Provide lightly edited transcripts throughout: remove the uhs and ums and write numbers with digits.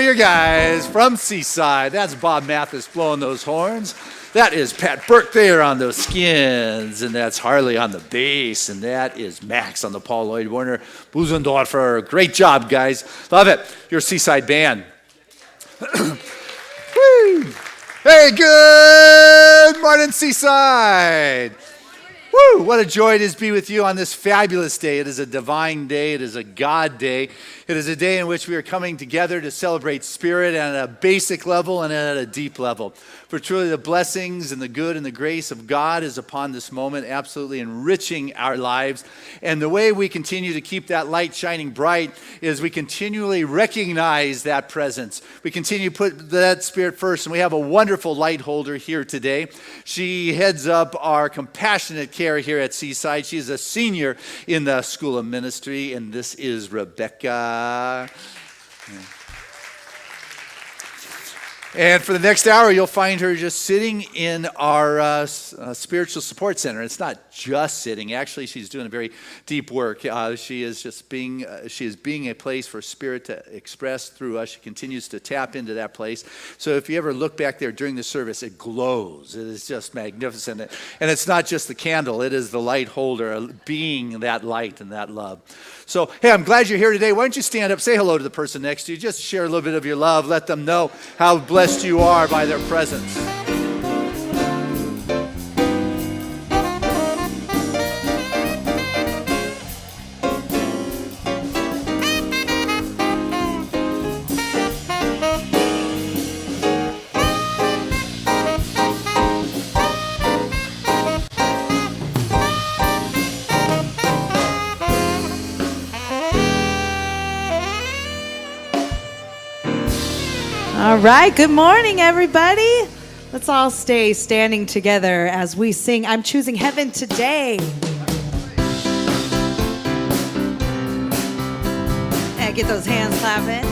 are your guys from Seaside. That's Bob Mathis blowing those horns. That is Pat Burke there on those skins, and that's Harley on the bass, and that is Max on the Paul Lloyd Warner Busendorfer. Great job, guys. Love it. You're a Seaside band. Woo. Hey, good morning, Seaside. Woo! What a joy it is to be with you on this fabulous day. It is a divine day. It is a God day. It is a day in which we are coming together to celebrate Spirit at a basic level and at a deep level. For truly the blessings and the good and the grace of God is upon this moment, absolutely enriching our lives. And the way we continue to keep that light shining bright is we continually recognize that presence. We continue to put that Spirit first. And we have a wonderful light holder here today. She heads up our compassionate care here at Seaside. She is a senior in the School of Ministry, and this is Rebecca. And for the next hour, you'll find her just sitting in our spiritual support center. It's not just sitting. Actually, she's doing a very deep work. She is being a place for Spirit to express through us. She continues to tap into that place. So if you ever look back there during the service, it glows. It is just magnificent. And it's not just the candle. It is the light holder, being that light and that love. So, hey, I'm glad you're here today. Why don't you stand up, say hello to the person next to you. Just share a little bit of your love. Let them know how blessed you are by their presence. All right, good morning, everybody. Let's all stay standing together as we sing, I'm Choosing Heaven Today. And get those hands clapping.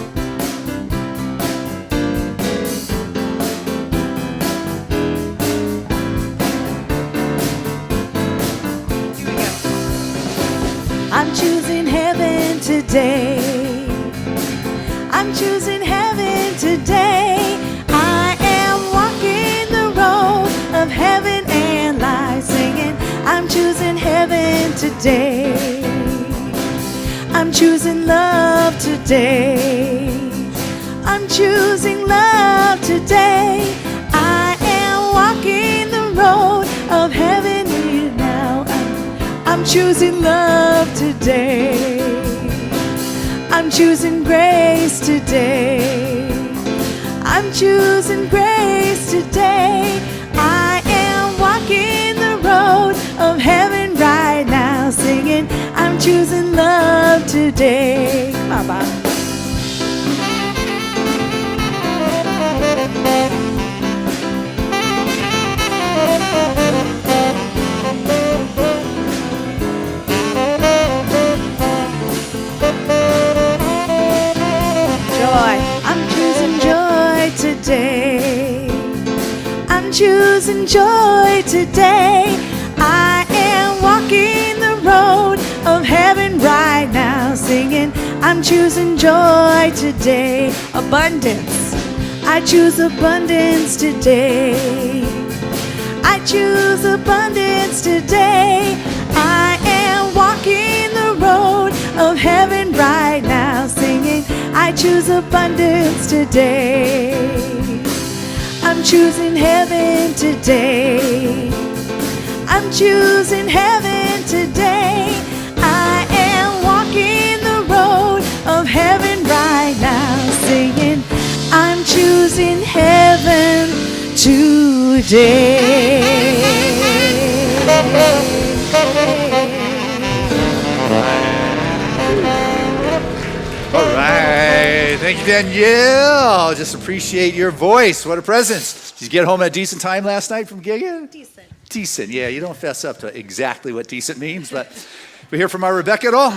Here we go. I'm choosing heaven today. I'm choosing heaven today. I am walking the road of heaven and life, singing, I'm choosing heaven today. I'm choosing love today. I'm choosing love today. I am walking the road of heaven now. I'm choosing love today. I'm choosing grace today. I'm choosing grace today. I am walking the road of heaven right now, singing, I'm choosing love today. Come on, Bob. I'm choosing joy today. I'm choosing joy today. I am walking the road of heaven right now, singing, I'm choosing joy today. Abundance. I choose abundance today. I choose abundance today. I am walking the road of heaven right now, singing, I choose abundance today. I'm choosing heaven today. I'm choosing heaven today. I am walking the road of heaven right now, singing, I'm choosing heaven today. All right. Thank you, Danielle. Just appreciate your voice. What a presence. Did you get home at a decent time last night from gigging? Decent. Yeah, you don't fess up to exactly what decent means, but we hear from our Rebecca at all?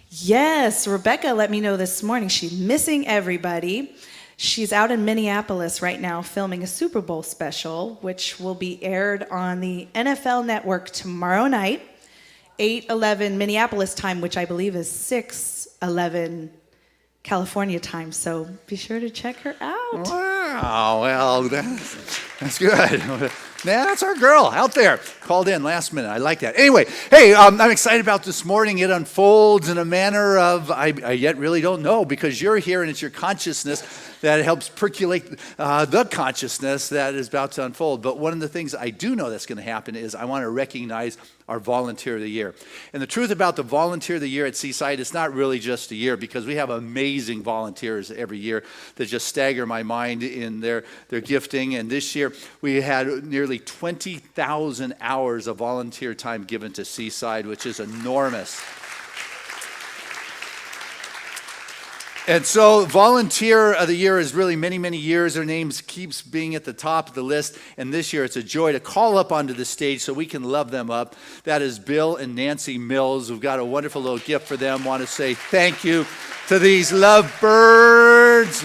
Yes, Rebecca let me know this morning she's missing everybody. She's out in Minneapolis right now filming a Super Bowl special, which will be aired on the NFL Network tomorrow night, 8:11 Minneapolis time, which I believe is 6:11 California time, so be sure to check her out. Wow, well, that's good. Yeah, that's our girl out there. Called in last minute. I like that. Anyway, hey, I'm excited about this morning. It unfolds in a manner of, I yet really don't know, because you're here and it's your consciousness that helps percolate the consciousness that is about to unfold. But one of the things I do know that's going to happen is I want to recognize our Volunteer of the Year. And the truth about the Volunteer of the Year at Seaside, it's not really just a year, because we have amazing volunteers every year that just stagger my mind in their gifting. And this year we had nearly 20,000 hours of volunteer time given to Seaside, which is enormous. And so Volunteer of the Year is really many, many years. Their names keeps being at the top of the list. And this year it's a joy to call up onto the stage so we can love them up. That is Bill and Nancy Mills. We've got a wonderful little gift for them. Want to say thank you to these lovebirds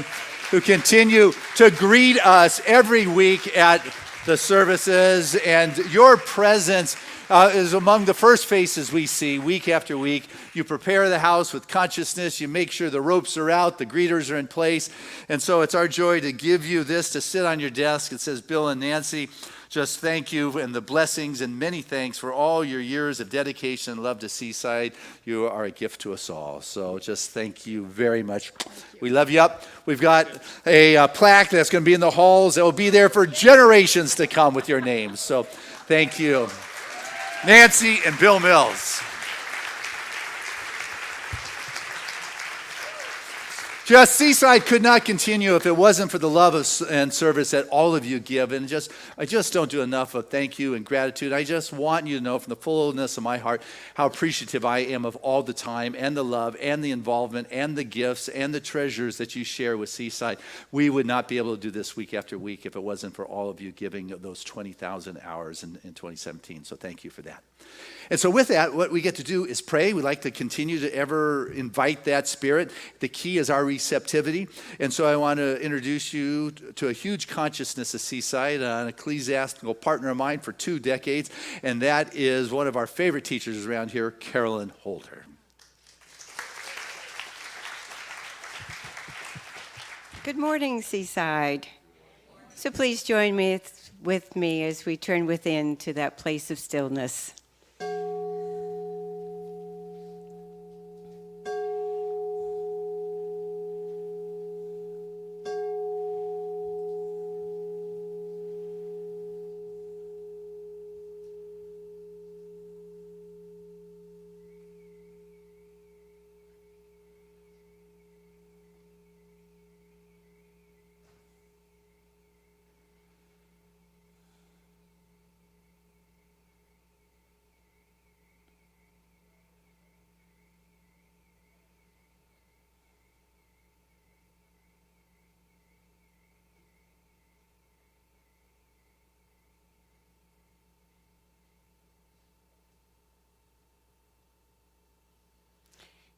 who continue to greet us every week at the services. And your presence is among the first faces we see week after week. You prepare the house with consciousness. You make sure the ropes are out, the greeters are in place. And so it's our joy to give you this to sit on your desk. It says, Bill and Nancy, just thank you and the blessings and many thanks for all your years of dedication and love to Seaside. You are a gift to us all. So just thank you very much. We love you up. We've got a plaque that's going to be in the halls that will be there for generations to come with your names. So thank you. Nancy and Bill Mills. Just Seaside could not continue if it wasn't for the love and service that all of you give. And I just don't do enough of thank you and gratitude. I just want you to know from the fullness of my heart how appreciative I am of all the time and the love and the involvement and the gifts and the treasures that you share with Seaside. We would not be able to do this week after week if it wasn't for all of you giving those 20,000 hours in 2017. So thank you for that. And so with that, what we get to do is pray. We like to continue to ever invite that spirit. The key is our receptivity. And so I want to introduce you to a huge consciousness of Seaside, an ecclesiastical partner of mine for 2 decades, and that is one of our favorite teachers around here, Carolyn Holder. Good morning, Seaside. So please join me with me as we turn within to that place of stillness.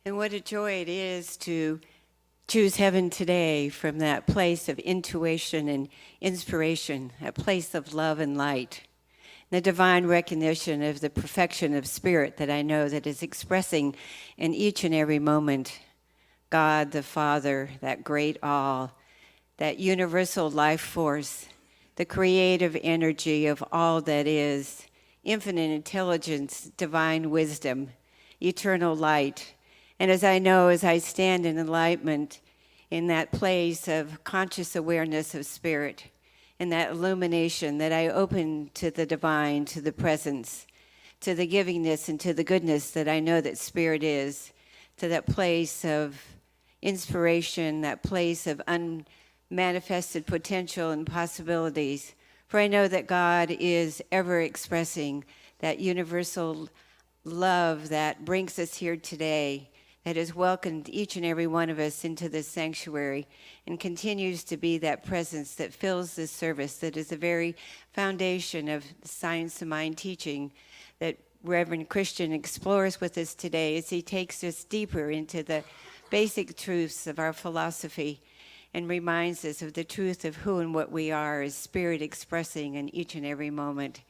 And what a joy it is to choose heaven today from that place of intuition and inspiration, a place of love and light, the divine recognition of the perfection of spirit that I know that is expressing in each and every moment. God the Father, that great all, that universal life force, the creative energy of all that is, infinite intelligence, divine wisdom, eternal light. And as I know, as I stand in enlightenment in that place of conscious awareness of spirit, in that illumination, that I open to the divine, to the presence, to the givingness and to the goodness that I know that spirit is, to that place of inspiration, that place of unmanifested potential and possibilities. For I know that God is ever expressing that universal love that brings us here today, that has welcomed each and every one of us into this sanctuary and continues to be that presence that fills this service, that is the very foundation of the Science of Mind teaching that Reverend Christian explores with us today as he takes us deeper into the basic truths of our philosophy and reminds us of the truth of who and what we are as spirit expressing in each and every moment.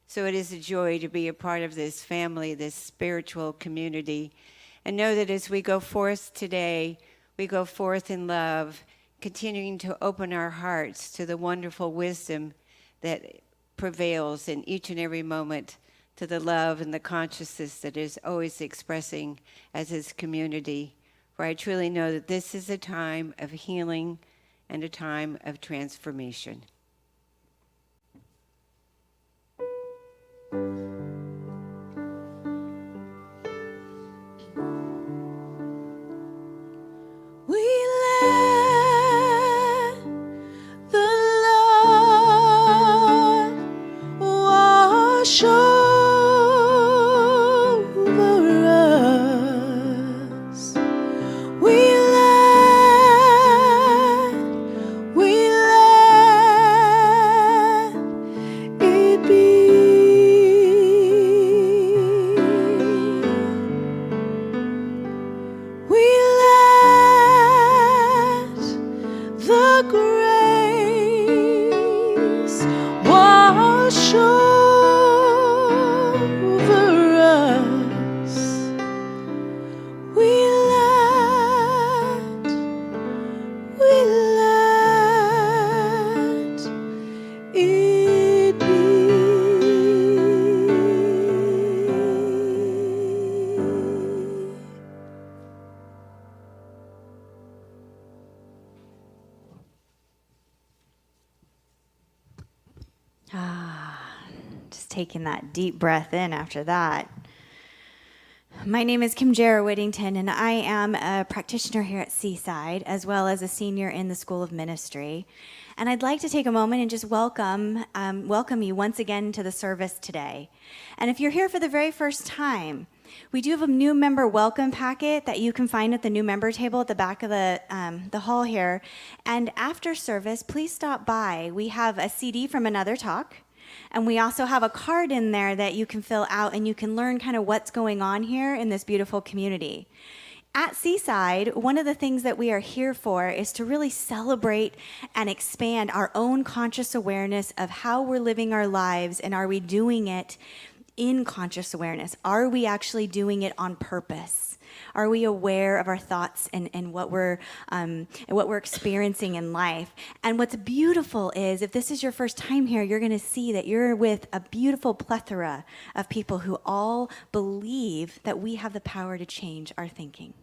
So it is a joy to be a part of this family, this spiritual community, and know that as we go forth today, we go forth in love, continuing to open our hearts to the wonderful wisdom that prevails in each and every moment, to the love and the consciousness that is always expressing as His community. For I truly know that this is a time of healing and a time of transformation. We let the love wash over us. We let it be. We let the grace wash over us. We let it be. Just taking that deep breath in after that. My name is Kim Jarrah Whittington, and I am a practitioner here at Seaside, as well as a senior in the School of Ministry. And I'd like to take a moment and just welcome you once again to the service today. And if you're here for the very first time, we do have a new member welcome packet that you can find at the new member table at the back of the hall here. And after service, please stop by. We have a CD from another talk. And we also have a card in there that you can fill out, and you can learn kind of what's going on here in this beautiful community. At Seaside, one of the things that we are here for is to really celebrate and expand our own conscious awareness of how we're living our lives, and are we doing it in conscious awareness? Are we actually doing it on purpose? Are we aware of our thoughts and what we're experiencing in life? And what's beautiful is, if this is your first time here, you're going to see that you're with a beautiful plethora of people who all believe that we have the power to change our thinking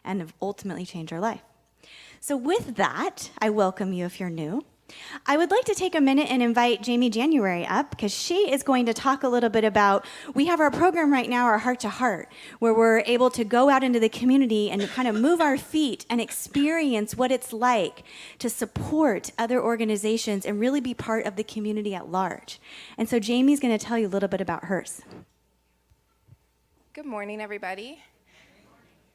and ultimately change our life. So with that, I welcome you if you're new. I would like to take a minute and invite Jamie January up, because she is going to talk a little bit about, we have our program right now, our Heart to Heart, where we're able to go out into the community and kind of move our feet and experience what it's like to support other organizations and really be part of the community at large. And so Jamie's going to tell you a little bit about hers. Good morning, everybody.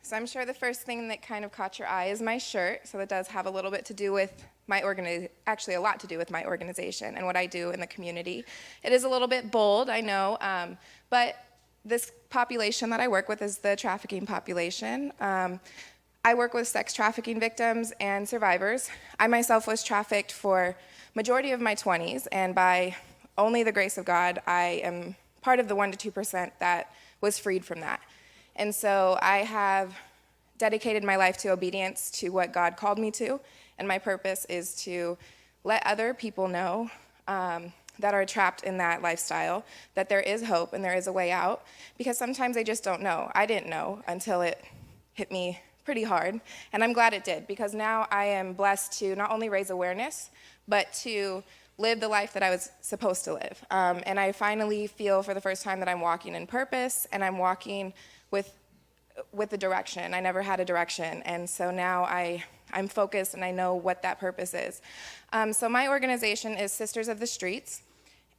So I'm sure the first thing that kind of caught your eye is my shirt. So it does have a little bit to do with actually a lot to do with my organization and what I do in the community. It is a little bit bold, I know, but this population that I work with is the trafficking population. I work with sex trafficking victims and survivors. I myself was trafficked for majority of my 20s, and by only the grace of God, I am part of the 1% to 2% that was freed from that. And so I have dedicated my life to obedience to what God called me to, and my purpose is to let other people know that are trapped in that lifestyle that there is hope and there is a way out, because sometimes they just don't know. I didn't know until it hit me pretty hard, and I'm glad it did, because now I am blessed to not only raise awareness, but to live the life that I was supposed to live. And I finally feel for the first time that I'm walking in purpose, and I'm walking with the direction. I never had a direction, and so now I'm focused and I know what that purpose is. So my organization is Sisters of the Streets,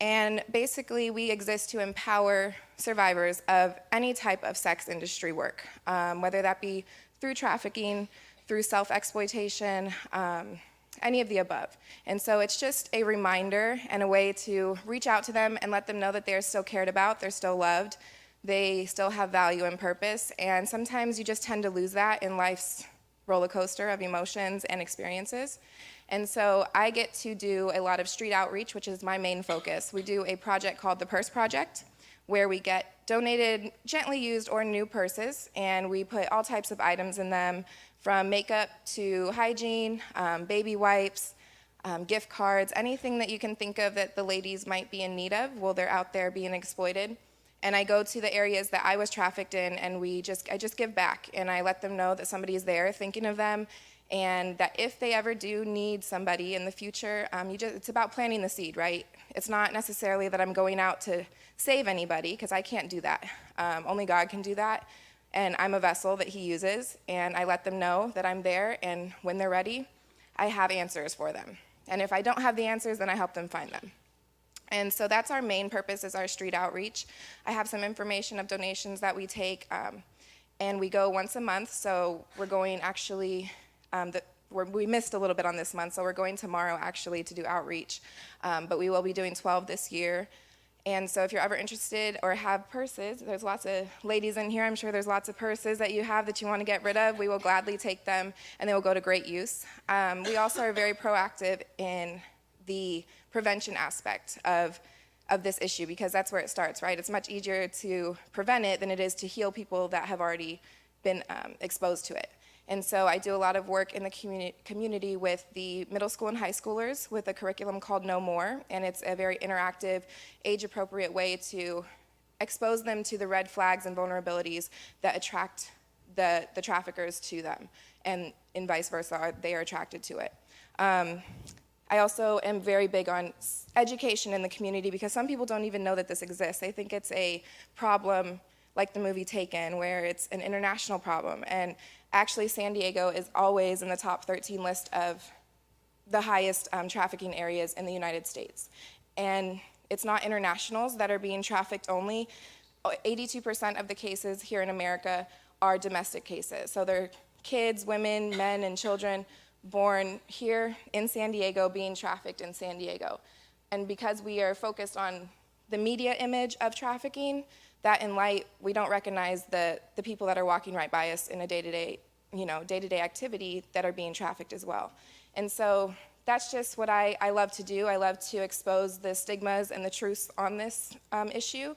and basically we exist to empower survivors of any type of sex industry work, whether that be through trafficking, through self-exploitation, any of the above. And so it's just a reminder and a way to reach out to them and let them know that they're still cared about, they're still loved, they still have value and purpose, and sometimes you just tend to lose that in life's roller coaster of emotions and experiences. And so I get to do a lot of street outreach, which is my main focus. We do a project called the Purse Project, where we get donated, gently used or new purses, and we put all types of items in them, from makeup to hygiene, baby wipes, gift cards, anything that you can think of that the ladies might be in need of while they're out there being exploited. And I go to the areas that I was trafficked in, and I just give back, and I let them know that somebody is there thinking of them, and that if they ever do need somebody in the future, it's about planting the seed, right? It's not necessarily that I'm going out to save anybody, because I can't do that. Only God can do that, and I'm a vessel that he uses, and I let them know that I'm there, and when they're ready, I have answers for them. And if I don't have the answers, then I help them find them. And so that's our main purpose, is our street outreach. I have some information of donations that we take, and we go once a month. So we're going actually, we missed a little bit on this month, so we're going tomorrow actually to do outreach. But we will be doing 12 this year. And so if you're ever interested or have purses, there's lots of ladies in here, I'm sure there's lots of purses that you have that you want to get rid of. We will gladly take them, and they will go to great use. We also are very proactive in the prevention aspect of this issue, because that's where it starts, right? It's much easier to prevent it than it is to heal people that have already been exposed to it. And so I do a lot of work in the community with the middle school and high schoolers with a curriculum called No More, and it's a very interactive, age-appropriate way to expose them to the red flags and vulnerabilities that attract the traffickers to them, and vice versa, they are attracted to it. I also am very big on education in the community, because some people don't even know that this exists. They think it's a problem like the movie Taken, where it's an international problem. And actually, San Diego is always in the top 13 list of the highest trafficking areas in the United States. And it's not internationals that are being trafficked only. 82% of the cases here in America are domestic cases. So they're kids, women, men, and children born here in San Diego being trafficked in San Diego. And because we are focused on the media image of trafficking, that in light, we don't recognize the people that are walking right by us in a day-to-day activity that are being trafficked as well. And so that's just what I love to do. I love to expose the stigmas and the truths on this issue,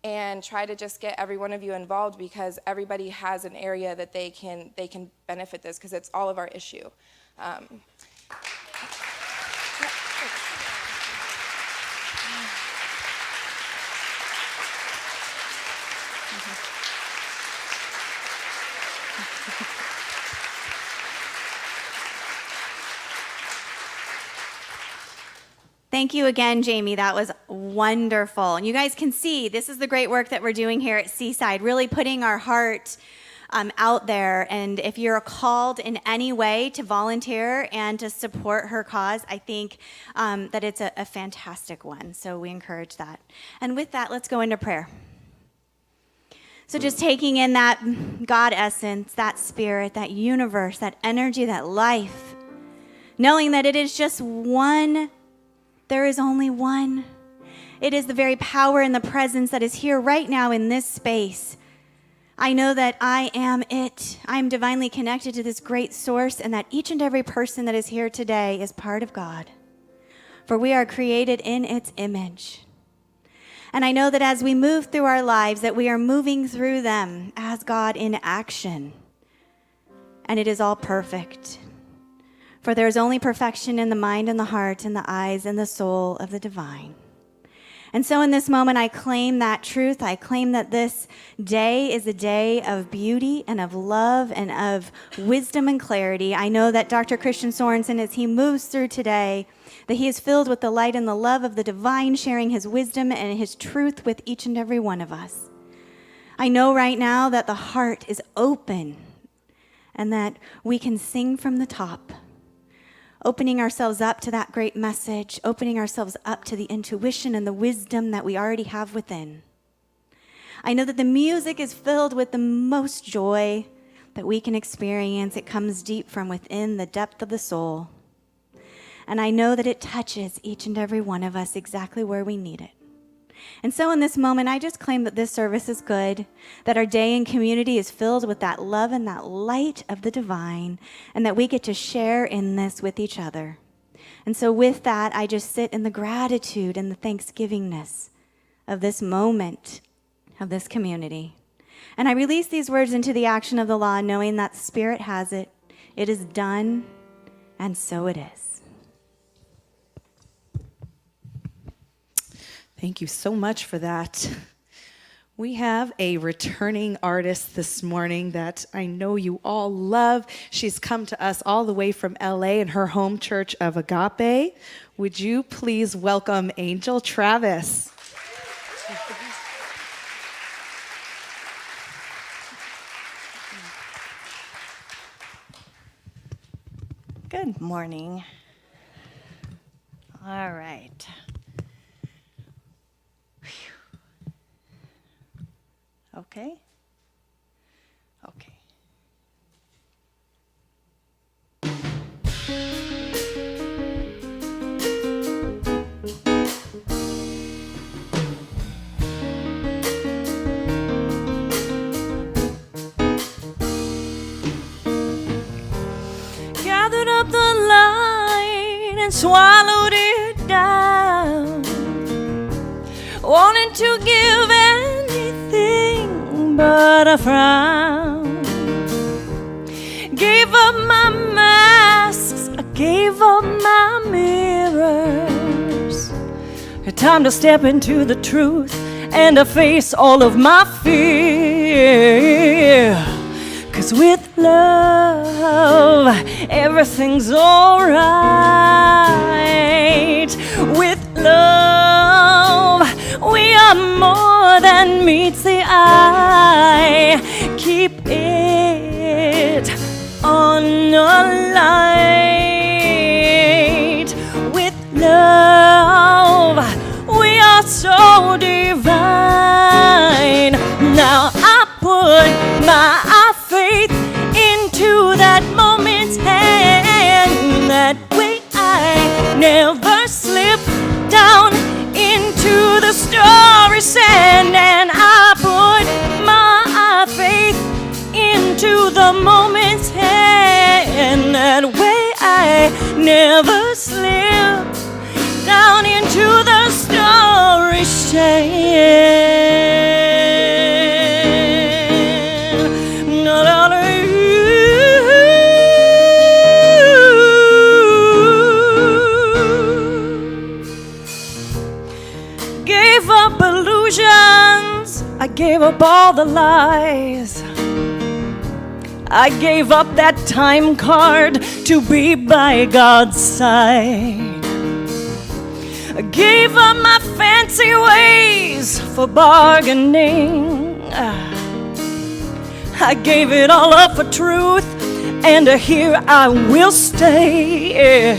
and try to just get every one of you involved, because everybody has an area that they can benefit this, because it's all of our issue. Thank you again, Jamie. That was wonderful. And you guys can see this is the great work that we're doing here at Seaside, really putting our heart out there. And if you're called in any way to volunteer and to support her cause, I think that it's a fantastic one. So we encourage that. And with that, let's go into prayer. So just taking in that God essence, that spirit, that universe, that energy, that life, knowing that it is just one. There is only one. It is the very power and the presence that is here right now in this space. I know that I am it. I am divinely connected to this great source, and that each and every person that is here today is part of God. For we are created in its image. And I know that as we move through our lives, that we are moving through them as God in action. And it is all perfect. For there is only perfection in the mind and the heart and the eyes and the soul of the divine. And so in this moment, I claim that truth. I claim that this day is a day of beauty and of love and of wisdom and clarity. I know that Dr. Christian Sorensen, as he moves through today, that he is filled with the light and the love of the divine, sharing his wisdom and his truth with each and every one of us. I know right now that the heart is open and that we can sing from the top, opening ourselves up to that great message, opening ourselves up to the intuition and the wisdom that we already have within. I know that the music is filled with the most joy that we can experience. It comes deep from within the depth of the soul. And I know that it touches each and every one of us exactly where we need it. And so in this moment, I just claim that this service is good, that our day in community is filled with that love and that light of the divine, and that we get to share in this with each other. And so with that, I just sit in the gratitude and the thanksgivingness of this moment of this community. And I release these words into the action of the law, knowing that the Spirit has it. It is done, and so it is. Thank you so much for that. We have a returning artist this morning that I know you all love. She's come to us all the way from LA in her home church of Agape. Would you please welcome Angel Travis? Good morning. All right. Okay. Okay. Gathered up the light and swallowed it down, wanting to give anything but a frown. Gave up my masks, I gave up my mirrors. It's time to step into the truth and to face all of my fear. 'Cause with love, everything's alright. With love, we are more than meets the eye. Keep it on a light. With love, we are so divine. Now I put my faith into that moment's hand. That way I never slip down into the starry sand. And I put my faith into the moment's hand. That way I never slip down into the starry sand. Gave up illusions, I gave up all the lies. I gave up that time card to be by God's side. I gave up my fancy ways for bargaining. I gave it all up for truth, and here I will stay.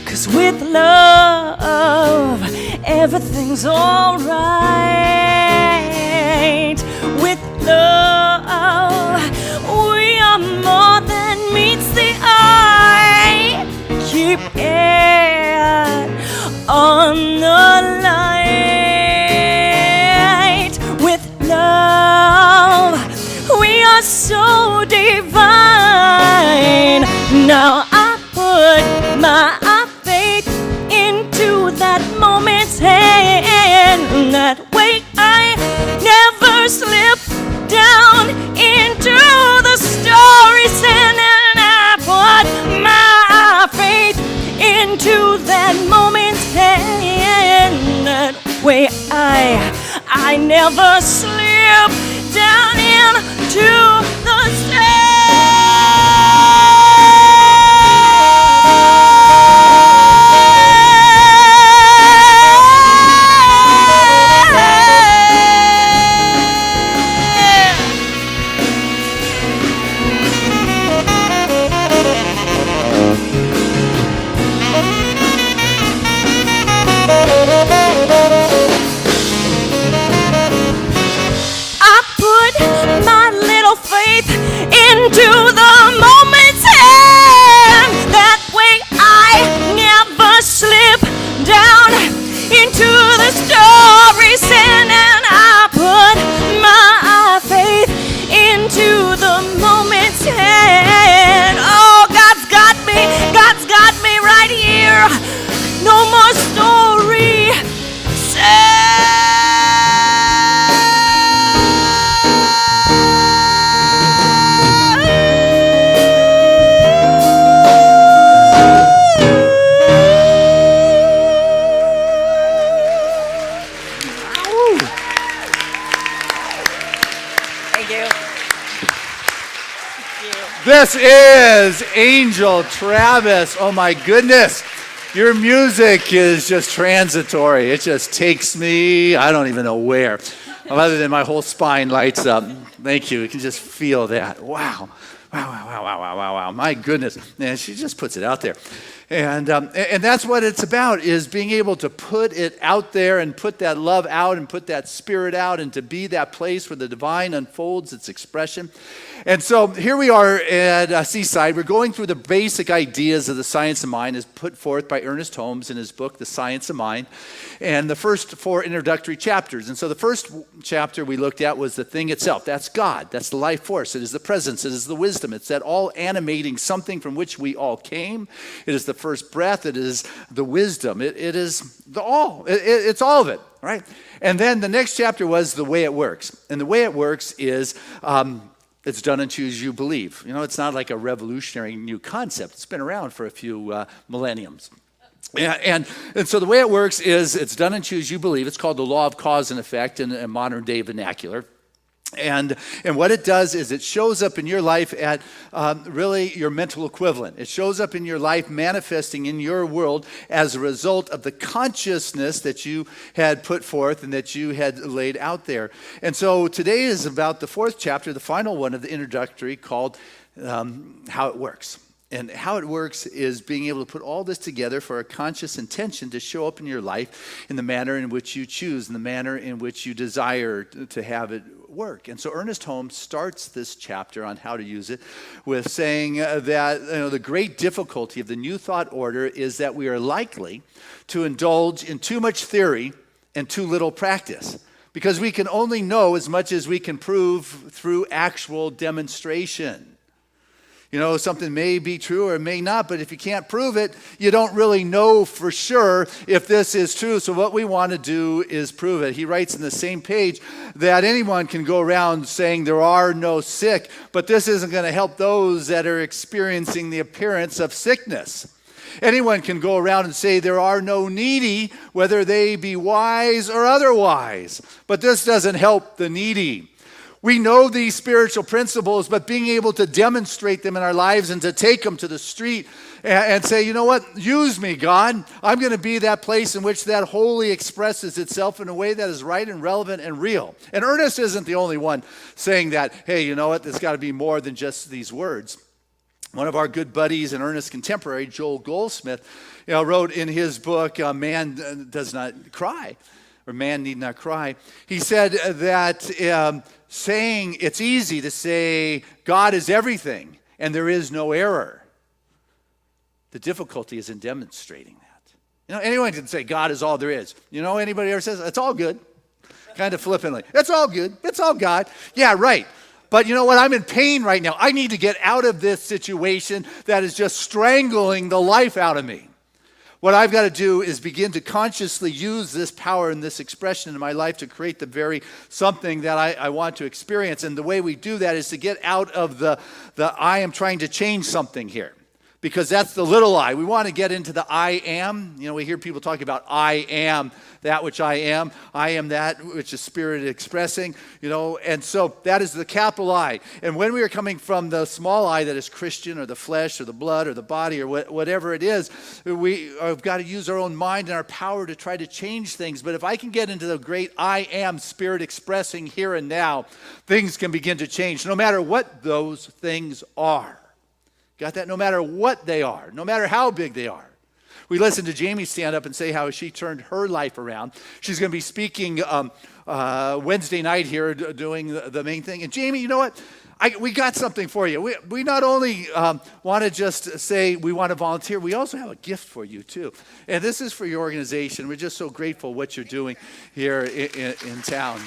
'Cause with love, everything's alright. With love, we are more than meets the eye. Keep it on the light. With love, we are so divine. Now I put my faith into that moment's hand. That way I never slip down into the starry sand. And I put my faith into that moment's hand. That way I never slip down into the sand. This is Angel Travis. Oh my goodness. Your music is just transitory. It just takes me, I don't even know where. Other than my whole spine lights up. Thank you. You can just feel that. Wow. Wow. My goodness. And she just puts it out there. And that's what it's about, is being able to put it out there and put that love out and put that spirit out and to be that place where the divine unfolds its expression. And so here we are at Seaside. We're going through the basic ideas of the science of mind as put forth by Ernest Holmes in his book, The Science of Mind, and the first 4 introductory chapters. And so the first chapter we looked at was the thing itself. That's God. That's the life force. It is the presence. It is the wisdom. It's that all animating something from which we all came. It is the first breath. It is the wisdom. It is the all. It's all of it, right? And then the next chapter was the way it works. And the way it works is it's done unto as you believe. You know, it's not like a revolutionary new concept. It's been around for a few millenniums. And so the way it works is it's done unto as you believe. It's called the law of cause and effect in a modern day vernacular. And what it does is it shows up in your life at really your mental equivalent. It shows up in your life manifesting in your world as a result of the consciousness that you had put forth and that you had laid out there. And so today is about the 4th chapter, the final one of the introductory, called How It Works. And how it works is being able to put all this together for a conscious intention to show up in your life in the manner in which you choose, in the manner in which you desire to have it work. And so Ernest Holmes starts this chapter on how to use it with saying that the great difficulty of the New Thought order is that we are likely to indulge in too much theory and too little practice, because we can only know as much as we can prove through actual demonstration. You know, something may be true or may not, but if you can't prove it, you don't really know for sure if this is true. So what we want to do is prove it. He writes in the same page that anyone can go around saying there are no sick, but this isn't going to help those that are experiencing the appearance of sickness. Anyone can go around and say there are no needy, whether they be wise or otherwise, but this doesn't help the needy. We know these spiritual principles, but being able to demonstrate them in our lives and to take them to the street and say, you know what, use me, God. I'm going to be that place in which that wholly expresses itself in a way that is right and relevant and real. And Ernest isn't the only one saying that, hey, you know what, there's got to be more than just these words. One of our good buddies and Ernest's contemporary, Joel Goldsmith, wrote in his book, Man Does Not Cry, or Man Need Not Cry. He said that saying it's easy to say God is everything and there is no error. The difficulty is in demonstrating that. You know, anyone can say God is all there is. You know, anybody ever says, it's all good? Kind of flippantly. It's all good. It's all God. Yeah, right. But you know what? I'm in pain right now. I need to get out of this situation that is just strangling the life out of me. What I've got to do is begin to consciously use this power and this expression in my life to create the very something that I want to experience. And the way we do that is to get out of the I am trying to change something here. Because that's the little I. We want to get into the I am. You know, we hear people talk about I am that which I am. I am that which is spirit expressing, you know. And so that is the capital I. And when we are coming from the small I that is Christian or the flesh or the blood or the body or whatever it is, we have got to use our own mind and our power to try to change things. But if I can get into the great I am spirit expressing here and now, things can begin to change no matter what those things are. Got that? No matter what they are, no matter how big they are. We listened to Jamie stand up and say how she turned her life around. She's going to be speaking Wednesday night here doing the main thing. And Jamie, you know what? We got something for you. We not only want to just say we want to volunteer, we also have a gift for you too. And this is for your organization. We're just so grateful what you're doing here in town.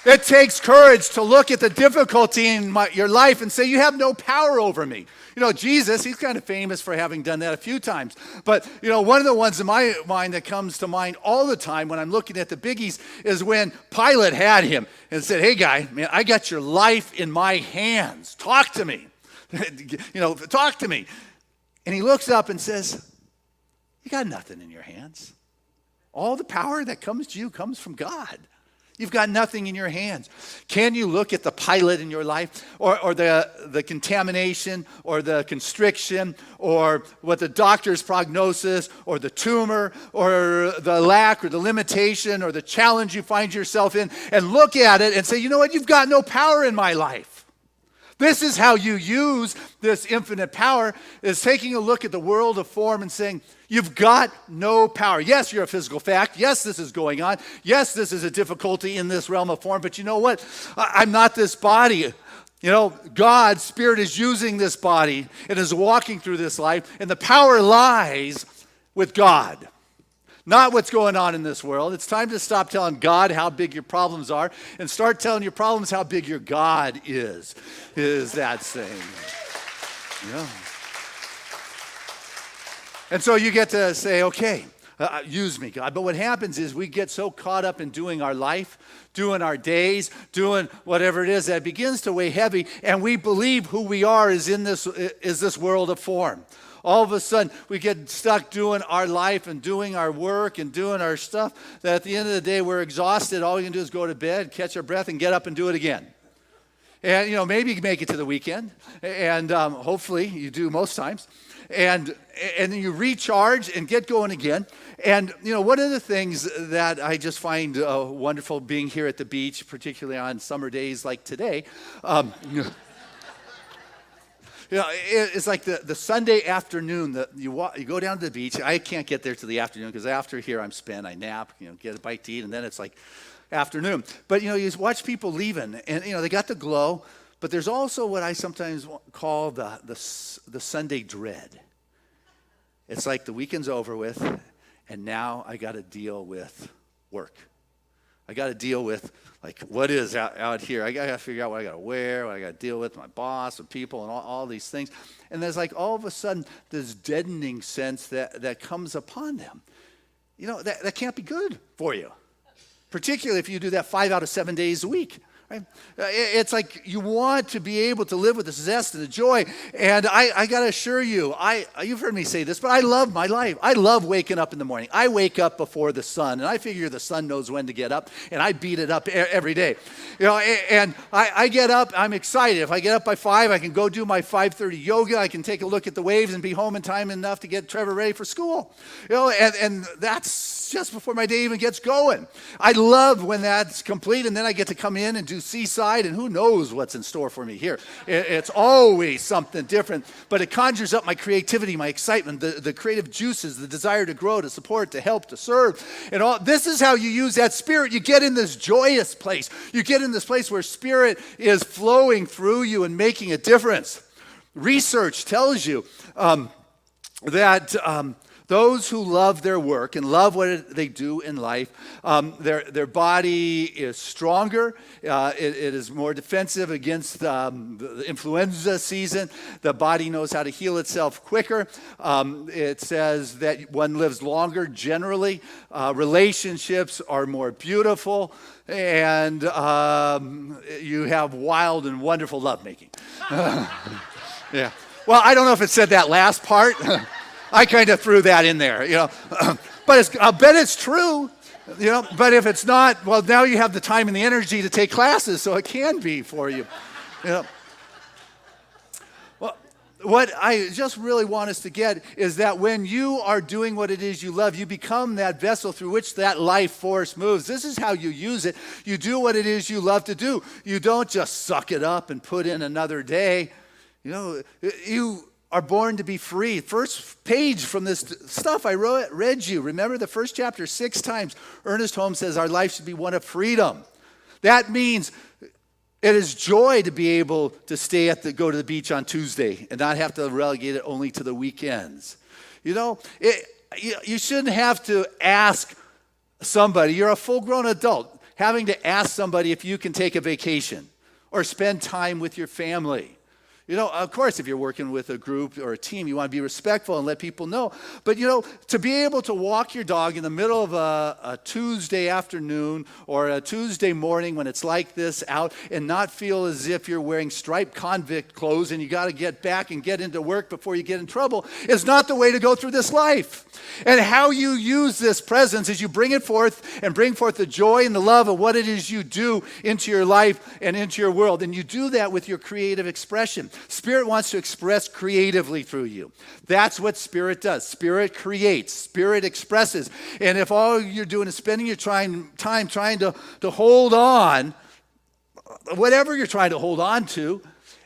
It takes courage to look at the difficulty in your life and say, you have no power over me. You know, Jesus, he's kind of famous for having done that a few times. But, you know, one of the ones in my mind that comes to mind all the time when I'm looking at the biggies is when Pilate had him and said, hey, guy, man, I got your life in my hands. Talk to me. Talk to me. And he looks up and says, you got nothing in your hands. All the power that comes to you comes from God. You've got nothing in your hands. Can you look at the pilot in your life, or the contamination, or the constriction, or what the doctor's prognosis, or the tumor, or the lack, or the limitation, or the challenge you find yourself in, and look at it and say, you know what, you've got no power in my life. This is how you use this infinite power, is taking a look at the world of form and saying, you've got no power. Yes, you're a physical fact. Yes, this is going on. Yes, this is a difficulty in this realm of form. But you know what? I'm not this body. You know, God's Spirit is using this body and is walking through this life. And the power lies with God, not what's going on in this world. It's time to stop telling God how big your problems are and start telling your problems how big your God is that saying. Yeah. And so you get to say, okay, use me, God. But what happens is we get so caught up in doing our life, doing our days, doing whatever it is, that it begins to weigh heavy, and we believe who we are is this world of form. All of a sudden, we get stuck doing our life and doing our work and doing our stuff, that at the end of the day, we're exhausted. All we can do is go to bed, catch our breath, and get up and do it again. And, you know, maybe you make it to the weekend, and hopefully you do most times. And then you recharge and get going again. And, you know, one of the things that I just find wonderful being here at the beach, particularly on summer days like today, you know, it's like the Sunday afternoon that you go down to the beach. I can't get there till the afternoon because after here I'm spent. I nap, you know, get a bite to eat, and then it's like afternoon. But, you know, you watch people leaving, and, you know, they got the glow, but there's also what I sometimes call the Sunday dread. It's like the weekend's over with, and now I got to deal with work. I got to deal with, like, what is out here. I got to figure out what I got to wear, what I got to deal with, my boss, and people, and all these things. And there's, like, all of a sudden this deadening sense that comes upon them. You know, that can't be good for you, particularly if you do that 5 out of 7 days a week. Right? It's like you want to be able to live with the zest and the joy. And I got to assure you, you've heard me say this, but I love my life. I love waking up in the morning. I wake up before the sun, and I figure the sun knows when to get up, and I beat it up every day. You know, and I get up, I'm excited. If I get up by 5, I can go do my 5:30 yoga. I can take a look at the waves and be home in time enough to get Trevor ready for school. You know, and that's just before my day even gets going. I love when that's complete, and then I get to come in and do Seaside, and who knows what's in store for me here. It's always something different, but it conjures up my creativity, my excitement, the creative juices, the desire to grow, to support, to help, to serve, and all. This is how you use that Spirit. You get in this joyous place. You get in this place where Spirit is flowing through you and making a difference. Research tells you that those who love their work and love what they do in life, their body is stronger. It is more defensive against the influenza season. The body knows how to heal itself quicker. It says that one lives longer generally. Relationships are more beautiful. And you have wild and wonderful lovemaking. Yeah. Well, I don't know if it said that last part. I kind of threw that in there, you know. But I'll bet it's true, you know. But if it's not, well, now you have the time and the energy to take classes, so it can be for you, you know. Well, what I just really want us to get is that when you are doing what it is you love, you become that vessel through which that life force moves. This is how you use it. You do what it is you love to do. You don't just suck it up and put in another day. You know, you are born to be free. First page from this stuff I read you. Remember the first chapter 6 times. Ernest Holmes says our life should be one of freedom. That means it is joy to be able to go to the beach on Tuesday and not have to relegate it only to the weekends. You know, you shouldn't have to ask somebody. You're a full-grown adult having to ask somebody if you can take a vacation or spend time with your family. You know, of course, if you're working with a group or a team, you want to be respectful and let people know. But, you know, to be able to walk your dog in the middle of a Tuesday afternoon or a Tuesday morning when it's like this out and not feel as if you're wearing striped convict clothes and you got to get back and get into work before you get in trouble is not the way to go through this life. And how you use this presence is you bring it forth and bring forth the joy and the love of what it is you do into your life and into your world. And you do that with your creative expression. Spirit wants to express creatively through you. That's what Spirit does. Spirit creates. Spirit expresses. And if all you're doing is spending your time trying to hold on, whatever you're trying to hold on to,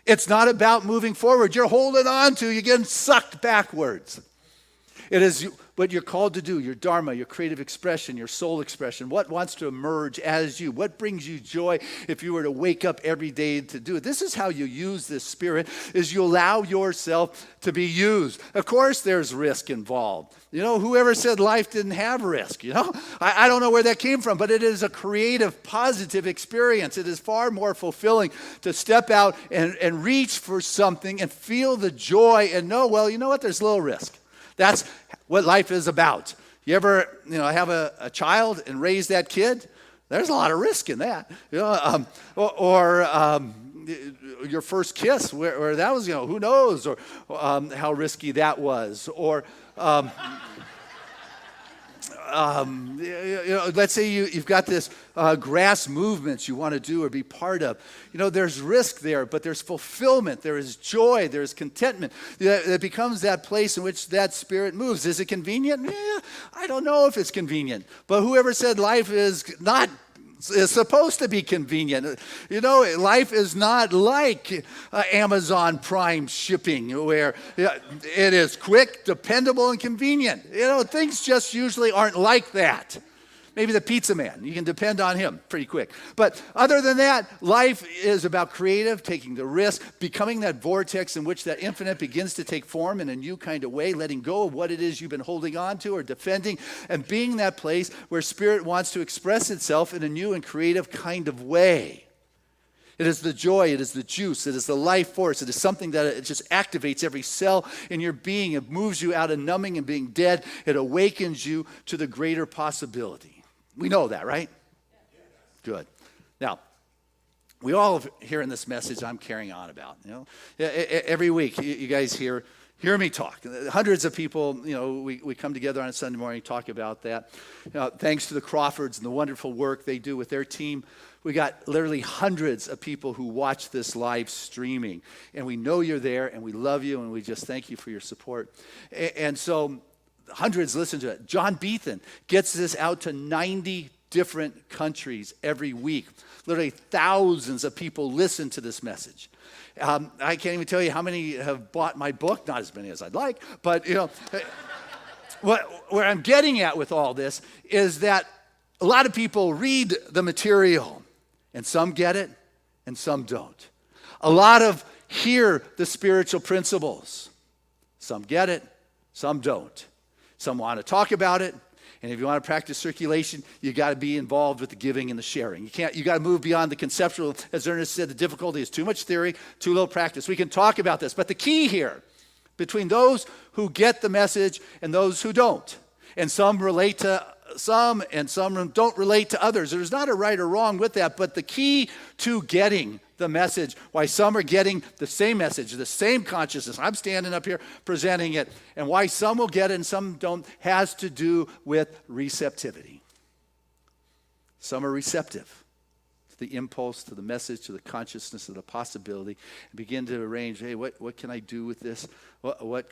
it's not about moving forward. You're holding on to, you're getting sucked backwards. It is what you're called to do, your dharma, your creative expression, your soul expression, what wants to emerge as you, what brings you joy if you were to wake up every day to do it. This is how you use this Spirit, is you allow yourself to be used. Of course there's risk involved. You know, whoever said life didn't have risk, you know? I don't know where that came from, but it is a creative, positive experience. It is far more fulfilling to step out and reach for something and feel the joy and know, well, you know what, there's a little risk. That's what life is about. You ever, have a child and raise that kid? There's a lot of risk in that. Or your first kiss, where that was, who knows, or how risky that was. Or let's say you've got this grass movement you want to do or be part of. There's risk there, but there's fulfillment. There is joy. There's contentment. It becomes that place in which that Spirit moves. Is it convenient? I don't know if it's convenient. But whoever said life is supposed to be convenient. Life is not like Amazon Prime shipping where it is quick, dependable, and convenient. Things just usually aren't like that. Maybe the pizza man, you can depend on him pretty quick. But other than that, life is about creative, taking the risk, becoming that vortex in which that infinite begins to take form in a new kind of way, letting go of what it is you've been holding on to or defending, and being that place where Spirit wants to express itself in a new and creative kind of way. It is the joy, it is the juice, it is the life force, it is something that it just activates every cell in your being. It moves you out of numbing and being dead. It awakens you to the greater possibility. We know that, right? Good. Now, we all hear in this message I'm carrying on about. Every week you guys hear me talk. Hundreds of people, we come together on a Sunday morning, talk about that. Thanks to the Crawfords and the wonderful work they do with their team, we got literally hundreds of people who watch this live streaming. And we know you're there, and we love you, and we just thank you for your support. And so hundreds listen to it. John Beethan gets this out to 90 different countries every week. Literally thousands of people listen to this message. I can't even tell you how many have bought my book. Not as many as I'd like, but where I'm getting at with all this is that a lot of people read the material, and some get it, and some don't. A lot of hear the spiritual principles. Some get it, some don't. Some want to talk about it, and if you want to practice circulation, you got to be involved with the giving and the sharing. You got to move beyond the conceptual. As Ernest said, the difficulty is too much theory, too little practice. We can talk about this, but the key here, between those who get the message and those who don't, and some relate to some and some don't relate to others. There's not a right or wrong with that, but the key to getting the message, why some are getting the same message, the same consciousness, I'm standing up here presenting it, and why some will get it and some don't, has to do with receptivity. Some are receptive to the impulse, to the message, to the consciousness of the possibility, and begin to arrange, hey, what can I do with this?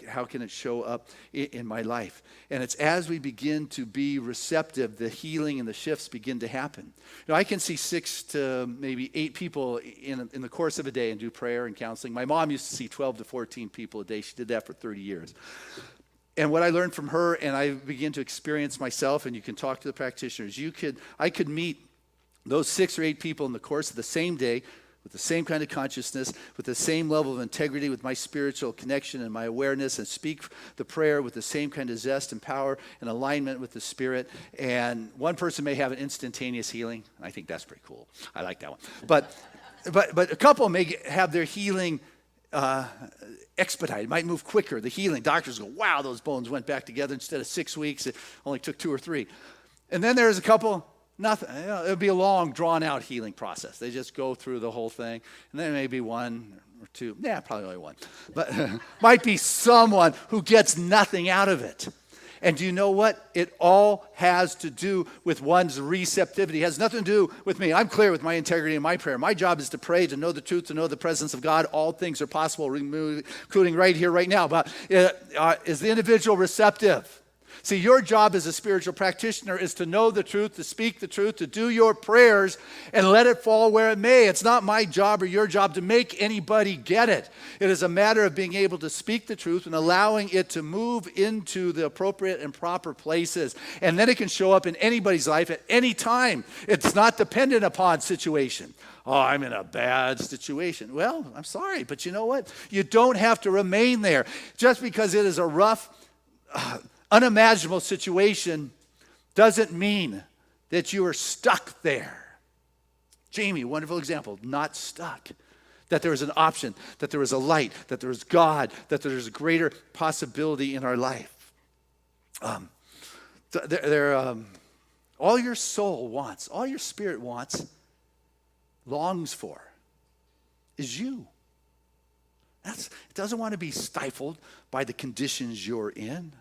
How can it show up in my life? And it's as we begin to be receptive, the healing and the shifts begin to happen. I can see 6 to maybe 8 people in the course of a day and do prayer and counseling. My mom used to see 12 to 14 people a day. She did that for 30 years. And what I learned from her, and I begin to experience myself, and you can talk to the practitioners, I could meet those 6 or 8 people in the course of the same day with the same kind of consciousness, with the same level of integrity, with my spiritual connection and my awareness, and speak the prayer with the same kind of zest and power and alignment with the Spirit. And one person may have an instantaneous healing. I think that's pretty cool. I like that one. But a couple may have their healing expedite. It might move quicker. The healing. Doctors go, wow, those bones went back together. Instead of 6 weeks, it only took 2 or 3. And then there's a couple, nothing. It would be a long, drawn-out healing process. They just go through the whole thing. And then maybe 1 or 2. Yeah, probably only 1. But might be someone who gets nothing out of it. And do you know what? It all has to do with one's receptivity. It has nothing to do with me. I'm clear with my integrity and my prayer. My job is to pray, to know the truth, to know the presence of God. All things are possible, including right here, right now. But is the individual receptive? See, your job as a spiritual practitioner is to know the truth, to speak the truth, to do your prayers, and let it fall where it may. It's not my job or your job to make anybody get it. It is a matter of being able to speak the truth and allowing it to move into the appropriate and proper places. And then it can show up in anybody's life at any time. It's not dependent upon situation. Oh, I'm in a bad situation. Well, I'm sorry, but you know what? You don't have to remain there. Just because it is a rough, unimaginable situation doesn't mean that you are stuck there. Jamie, wonderful example, not stuck. That there is an option, that there is a light, that there is God, that there is a greater possibility in our life. All your soul wants, all your spirit wants, longs for, is you. It doesn't want to be stifled by the conditions you're in.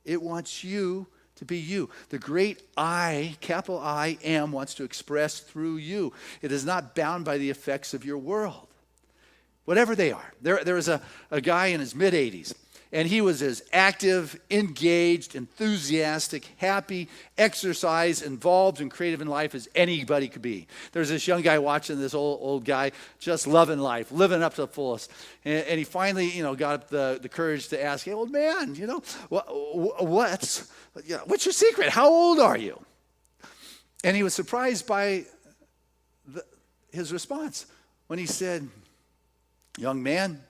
It wants you to be you. The great I, capital I am, wants to express through you. It is not bound by the effects of your world, whatever they are. There was a guy in his mid-80s, and he was as active, engaged, enthusiastic, happy, exercise, involved, and creative in life as anybody could be. There's this young guy watching this old guy just loving life, living up to the fullest. And he finally, got up the courage to ask, hey, old man, what's your secret? How old are you? And he was surprised by his response when he said, young man,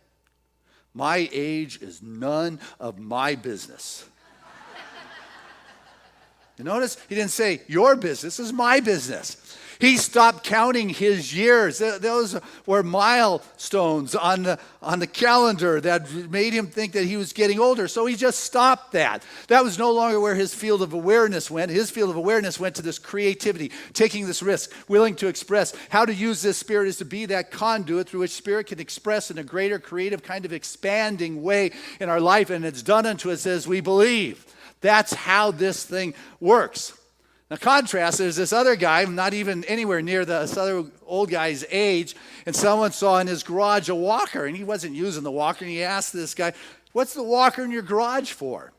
my age is none of my business. You notice? He didn't say, your business is my business. He stopped counting his years. Those were milestones on the calendar that made him think that he was getting older. So he just stopped that. That was no longer where his field of awareness went. His field of awareness went to this creativity, taking this risk, willing to express. How to use this spirit is to be that conduit through which spirit can express in a greater creative kind of expanding way in our life. And it's done unto us as we believe. That's how this thing works. Now, contrast, there's this other guy, not even anywhere near this other old guy's age, and someone saw in his garage a walker, and he wasn't using the walker, and he asked this guy, what's the walker in your garage for?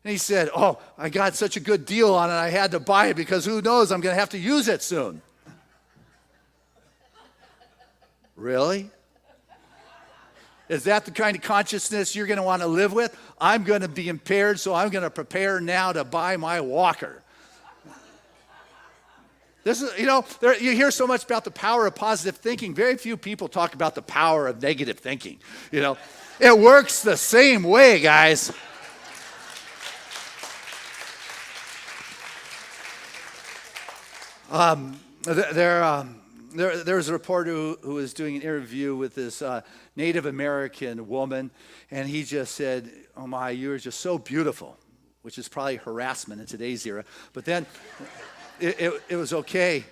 And he said, oh, I got such a good deal on it, I had to buy it because who knows, I'm going to have to use it soon. Really? Is that the kind of consciousness you're going to want to live with? I'm going to be impaired, so I'm going to prepare now to buy my walker. This is, you hear so much about the power of positive thinking. Very few people talk about the power of negative thinking. It works the same way, guys. There was a reporter who was doing an interview with this Native American woman, and he just said, oh my, you're just so beautiful, which is probably harassment in today's era. But then it was okay.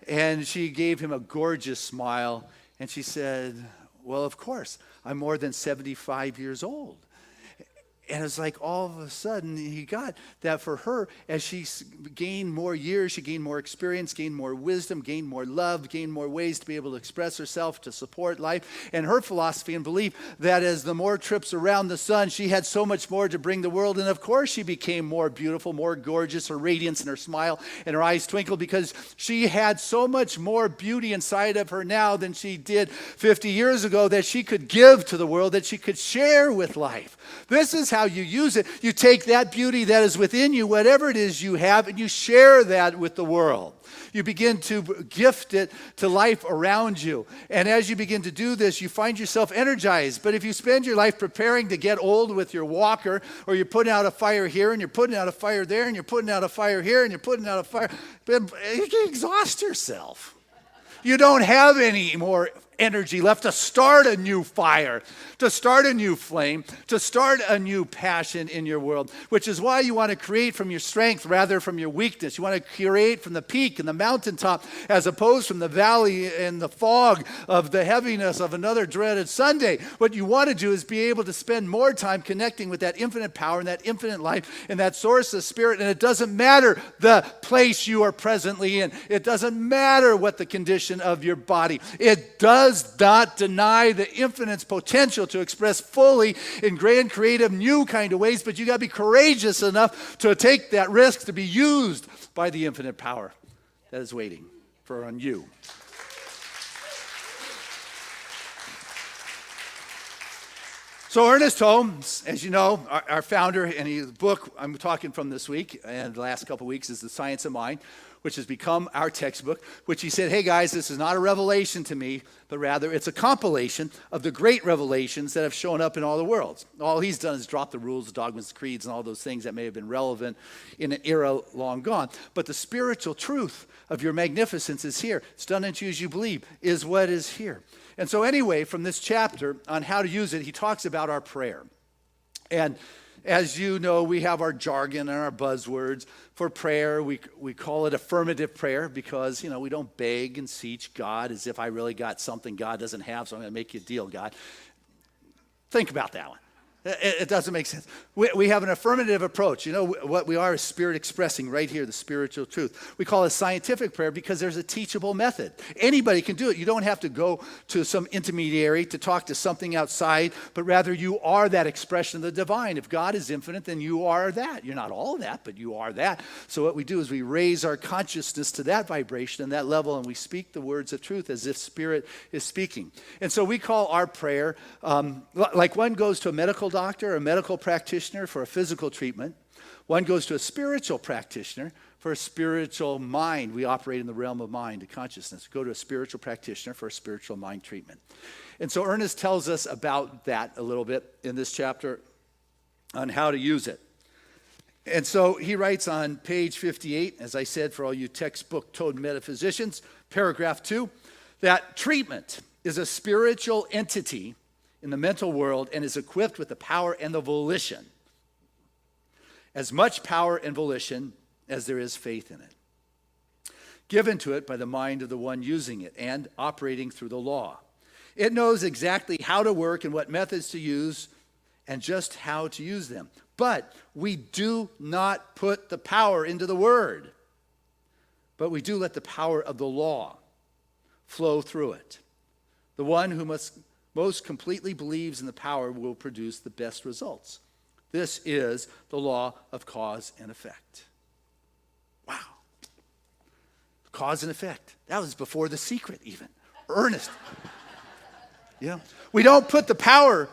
And she gave him a gorgeous smile, and she said, well, of course, I'm more than 75 years old. And it's like all of a sudden he got that for her, as she gained more years, she gained more experience, gained more wisdom, gained more love, gained more ways to be able to express herself, to support life. And her philosophy and belief that as the more trips around the sun, she had so much more to bring the world. And of course she became more beautiful, more gorgeous, her radiance and her smile and her eyes twinkled because she had so much more beauty inside of her now than she did 50 years ago that she could give to the world, that she could share with life. This is how you use it. You take that beauty that is within you, whatever it is you have, and you share that with the world. You begin to gift it to life around you. And as you begin to do this, you find yourself energized. But if you spend your life preparing to get old with your walker, or you're putting out a fire here, and you're putting out a fire there, and you're putting out a fire here, and you're putting out a fire, you can exhaust yourself. You don't have any more energy left to start a new fire, to start a new flame, to start a new passion in your world, which is why you want to create from your strength rather from your weakness. You want to create from the peak and the mountaintop as opposed from the valley and the fog of the heaviness of another dreaded Sunday. What you want to do is be able to spend more time connecting with that infinite power and that infinite life and that source of spirit. And it doesn't matter the place you are presently in. It doesn't matter what the condition of your body. It does not deny the infinite's potential to express fully in grand, creative, new kind of ways, but you got to be courageous enough to take that risk to be used by the infinite power that is waiting on you. So Ernest Holmes, as you know, our founder, and the book I'm talking from this week and the last couple of weeks is The Science of Mind, which has become our textbook, which he said, hey guys, this is not a revelation to me, but rather it's a compilation of the great revelations that have shown up in all the worlds. All he's done is drop the rules, the dogmas, the creeds, and all those things that may have been relevant in an era long gone. But the spiritual truth of your magnificence is here. It's done unto you as you believe, is what is here. And so anyway, from this chapter on how to use it, he talks about our prayer. And as you know, we have our jargon and our buzzwords for prayer. We call it affirmative prayer because, we don't beg and beseech God as if I really got something God doesn't have, so I'm going to make you a deal, God. Think about that one. It doesn't make sense. We have an affirmative approach. What we are is spirit expressing right here, the spiritual truth. We call it scientific prayer because there's a teachable method. Anybody can do it. You don't have to go to some intermediary to talk to something outside, but rather you are that expression of the divine. If God is infinite, then you are that. You're not all of that, but you are that. So what we do is we raise our consciousness to that vibration and that level, and we speak the words of truth as if spirit is speaking. And so we call our prayer, like one goes to a medical doctor or a medical practitioner for a physical treatment. One goes to a spiritual practitioner for a spiritual mind. We operate in the realm of mind and consciousness. Go to a spiritual practitioner for a spiritual mind treatment. And so Ernest tells us about that a little bit in this chapter on how to use it. And so he writes on page 58, as I said, for all you textbook-toed metaphysicians, paragraph 2, that treatment is a spiritual entity in the mental world and is equipped with the power and the volition. As much power and volition as there is faith in it. Given to it by the mind of the one using it and operating through the law. It knows exactly how to work and what methods to use and just how to use them. But we do not put the power into the word. But we do let the power of the law flow through it. The one who most completely believes in the power will produce the best results. This is the law of cause and effect. Wow. Cause and effect. That was before The Secret even. Ernest. We don't put the power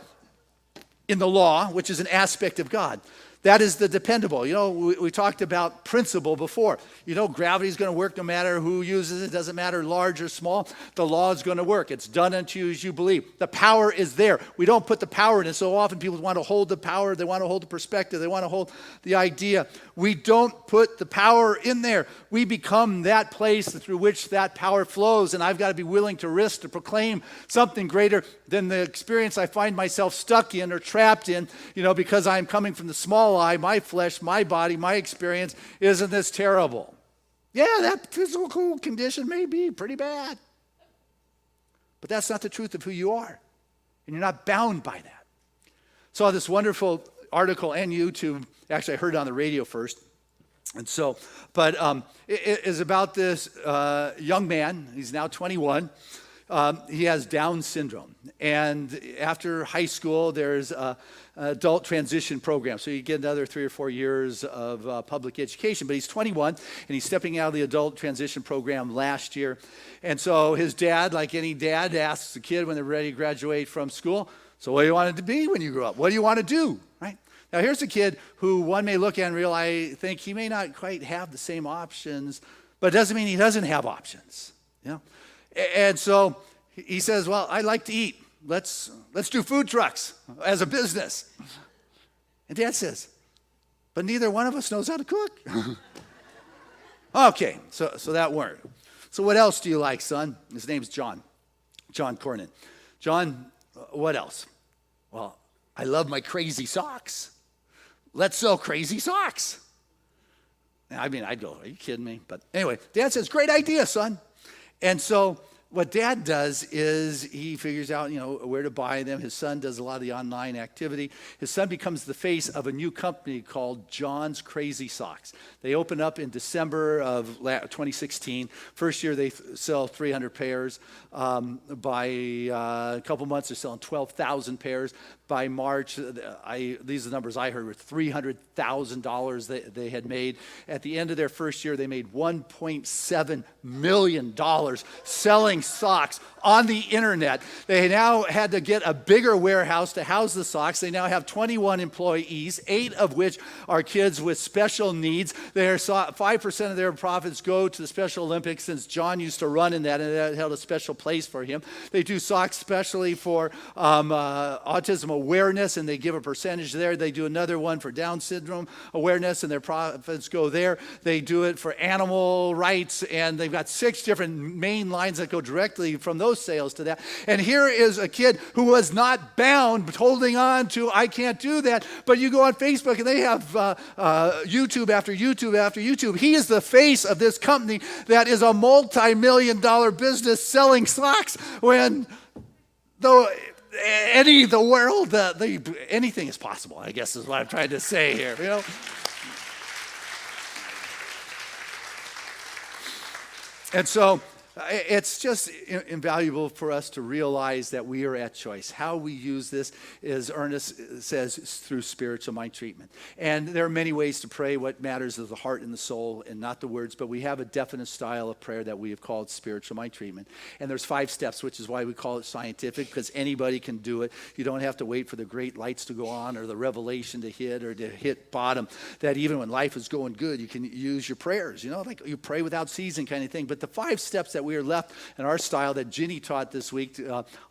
in the law, which is an aspect of God. That is the dependable. We talked about principle before. Gravity is going to work no matter who uses it. It doesn't matter large or small. The law is going to work. It's done unto you as you believe. The power is there. We don't put the power in it. So often people want to hold the power. They want to hold the perspective. They want to hold the idea. We don't put the power in there. We become that place through which that power flows. And I've got to be willing to risk to proclaim something greater than the experience I find myself stuck in or trapped in, because I'm coming from the small I, my flesh, my body, my experience. Isn't this terrible? Yeah, that physical condition may be pretty bad. But that's not the truth of who you are. And you're not bound by that. Saw this wonderful article on YouTube. Actually, I heard it on the radio first. And so, but it is about this young man. He's now 21. He has Down syndrome. And after high school, there's an adult transition program. So you get another 3 or 4 years of public education. But he's 21, and he's stepping out of the adult transition program last year. And so his dad, like any dad, asks the kid when they're ready to graduate from school, so what do you want it to be when you grow up? What do you want to do, right? Now here's a kid who one may look at and realize, think he may not quite have the same options, but it doesn't mean he doesn't have options. And so he says, well, I like to eat. Let's do food trucks as a business. And Dad says, but neither one of us knows how to cook. Okay, so that worked. So what else do you like, son? His name's John. John Cornyn. John, what else? Well, I love my crazy socks. Let's sell crazy socks. I mean, I'd go, are you kidding me? But anyway, Dad says, great idea, son. And so what Dad does is he figures out, where to buy them. His son does a lot of the online activity. His son becomes the face of a new company called John's Crazy Socks. They open up in December of 2016. First year they sell 300 pairs. By a couple months they're selling 12,000 pairs. By March, these are the numbers I heard, were $300,000 they had made. At the end of their first year, they made $1.7 million selling socks on the internet. They now had to get a bigger warehouse to house the socks. They now have 21 employees, 8 of which are kids with special needs. 5% of their profits go to the Special Olympics, since John used to run in that, and that held a special place for him. They do socks specially for autism awareness, and they give a percentage there. They do another one for Down syndrome awareness, and their profits go there. They do it for animal rights, and they've got 6 different main lines that go directly from those sales to that. And here is a kid who was not bound, but holding on to, I can't do that. But you go on Facebook, and they have YouTube after YouTube after YouTube. He is the face of this company that is a multi-million-dollar business selling socks, when though the world, anything is possible, I guess is what I'm trying to say here, And so it's just invaluable for us to realize that we are at choice. How we use this is, Ernest says, is through spiritual mind treatment. And there are many ways to pray. What matters is the heart and the soul, and not the words. But we have a definite style of prayer that we have called spiritual mind treatment. And there's 5 steps, which is why we call it scientific, because anybody can do it. You don't have to wait for the great lights to go on or the revelation to hit or to hit bottom. That even when life is going good, you can use your prayers, like you pray without ceasing kind of thing. But the 5 steps that we are left in our style that Ginny taught this week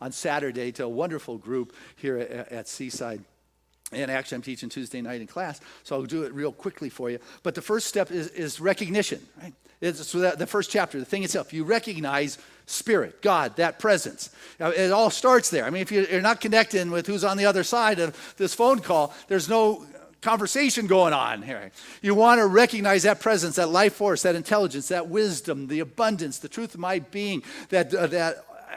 on Saturday to a wonderful group here at Seaside. And actually, I'm teaching Tuesday night in class, so I'll do it real quickly for you. But the first step is recognition, right? So the first chapter, the thing itself, you recognize Spirit, God, that presence. It all starts there. I mean, if you're not connecting with who's on the other side of this phone call, there's no conversation going on here. You want to recognize that presence, that life force, that intelligence, that wisdom, the abundance, the truth of my being, that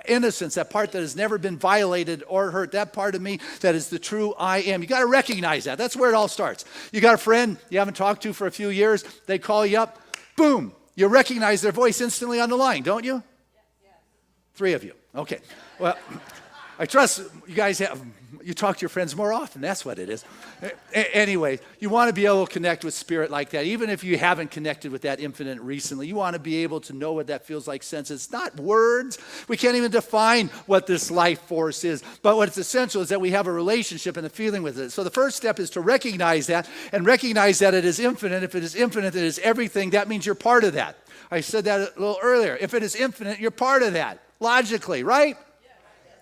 innocence, that part that has never been violated or hurt, that part of me that is the true I am. You got to recognize that. That's where it all starts. You got a friend you haven't talked to for a few years. They call you up. Boom. You recognize their voice instantly on the line, don't you? Yes. 3 of you. Okay. Well, I trust you guys you talk to your friends more often. That's what it is. Anyway, you want to be able to connect with Spirit like that. Even if you haven't connected with that infinite recently, you want to be able to know what that feels like, sense. It's not words. We can't even define what this life force is. But what's essential is that we have a relationship and a feeling with it. So the first step is to recognize that, and recognize that it is infinite. If it is infinite, it is everything. That means you're part of that. I said that a little earlier. If it is infinite, you're part of that. Logically, right?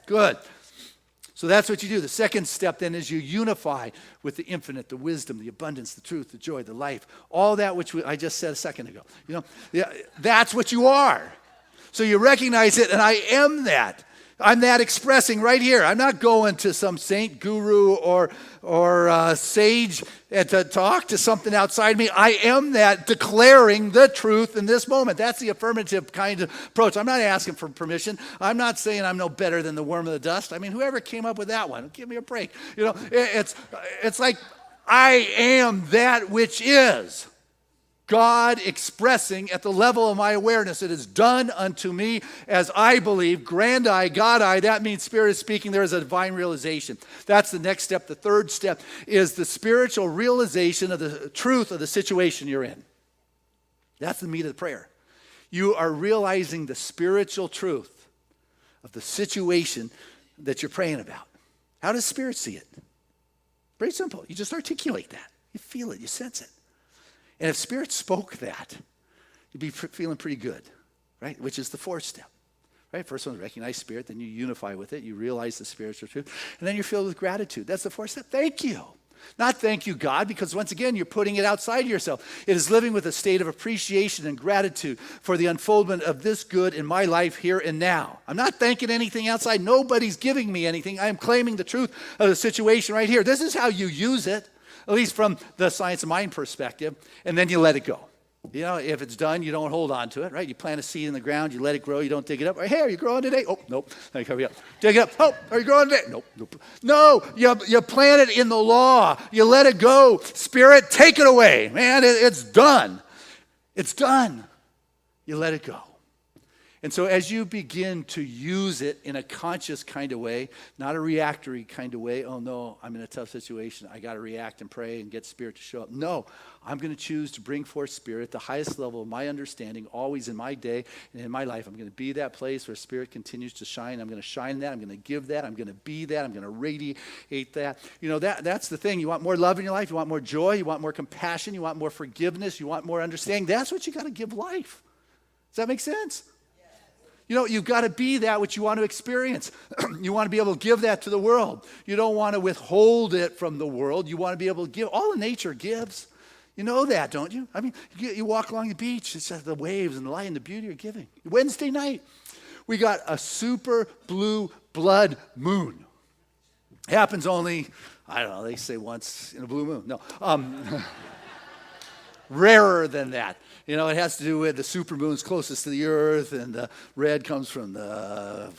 Good. So that's what you do. The second step then is you unify with the infinite, the wisdom, the abundance, the truth, the joy, the life, all that which I just said a second ago. That's what you are. So you recognize it, and I am that. I'm that expressing right here. I'm not going to some saint, guru, or sage to talk to something outside me. I am that, declaring the truth in this moment. That's the affirmative kind of approach. I'm not asking for permission. I'm not saying I'm no better than the worm of the dust. I mean, whoever came up with that one, give me a break. It's like I am that which is. God expressing at the level of my awareness. It is done unto me as I believe. Grand I, God I, that means Spirit is speaking. There is a divine realization. That's the next step. The third step is the spiritual realization of the truth of the situation you're in. That's the meat of the prayer. You are realizing the spiritual truth of the situation that you're praying about. How does Spirit see it? Very simple. You just articulate that. You feel it. You sense it. And if Spirit spoke that, you'd be feeling pretty good, right? Which is the 4th step, right? First one, recognize Spirit, then you unify with it, you realize the spiritual truth, and then you're filled with gratitude. That's the 4th step. Thank you. Not thank you, God, because once again, you're putting it outside yourself. It is living with a state of appreciation and gratitude for the unfoldment of this good in my life here and now. I'm not thanking anything outside. Nobody's giving me anything. I am claiming the truth of the situation right here. This is how you use it, at least from the science of mind perspective, and then you let it go. You know, if it's done, you don't hold on to it, right? You plant a seed in the ground, you let it grow, you don't dig it up. Hey, are you growing today? Oh, nope. Let me cover you up. Dig it up. Oh, are you growing today? Nope. Nope. No, you plant it in the law. You let it go. Spirit, take it away. Man, it's done. It's done. You let it go. And so as you begin to use it in a conscious kind of way, not a reactory kind of way, oh no, I'm in a tough situation, I got to react and pray and get Spirit to show up. No, I'm going to choose to bring forth Spirit, the highest level of my understanding, always in my day and in my life. I'm going to be that place where Spirit continues to shine. I'm going to shine that. I'm going to give that. I'm going to be that. I'm going to radiate that. You know, that's the thing. You want more love in your life. You want more joy. You want more compassion. You want more forgiveness. You want more understanding. That's what you got to give life. Does that make sense? You know, you've got to be that which you want to experience. You want to be able to give that to the world. You don't want to withhold it from the world. You want to be able to give. All of nature gives. You know that, don't you? I mean, you walk along the beach, it's just the waves and the light and the beauty of giving. Wednesday night, we got a super blue blood moon. It happens only, I don't know, they say once in a blue moon. No. Rarer than that. You know, it has to do with the supermoon's closest to the earth, and the red comes from the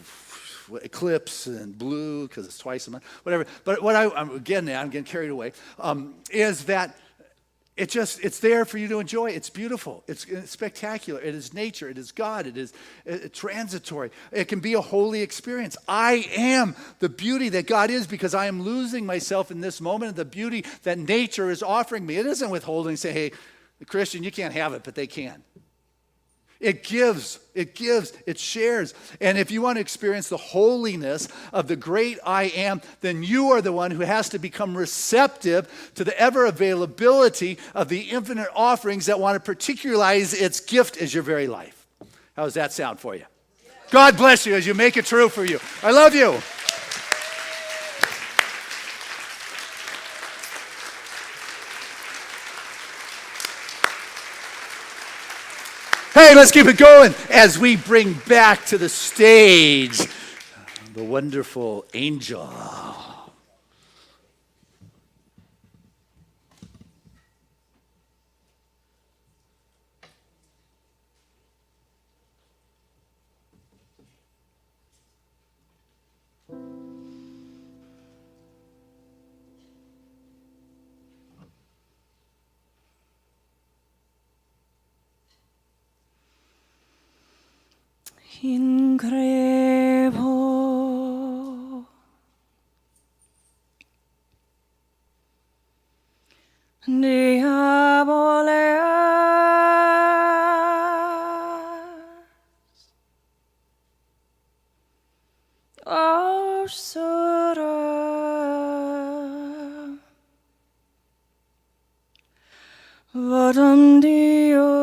eclipse, and blue because it's twice a month, whatever. But what I'm getting carried away, is that it's there for you to enjoy. It's beautiful. It's spectacular. It is nature. It is God. It is transitory. It can be a holy experience. I am the beauty that God is because I am losing myself in this moment of the beauty that nature is offering me. It isn't withholding, say, hey, the Christian, you can't have it, but they can. It gives, it shares. And if you want to experience the holiness of the great I am, then you are the one who has to become receptive to the ever availability of the infinite offerings that want to particularize its gift as your very life. How does that sound for you? God bless you as you make it true for you. I love you. Hey, let's keep it going as we bring back to the stage the wonderful angel. Increvo diaboleas orsura vadam Dio,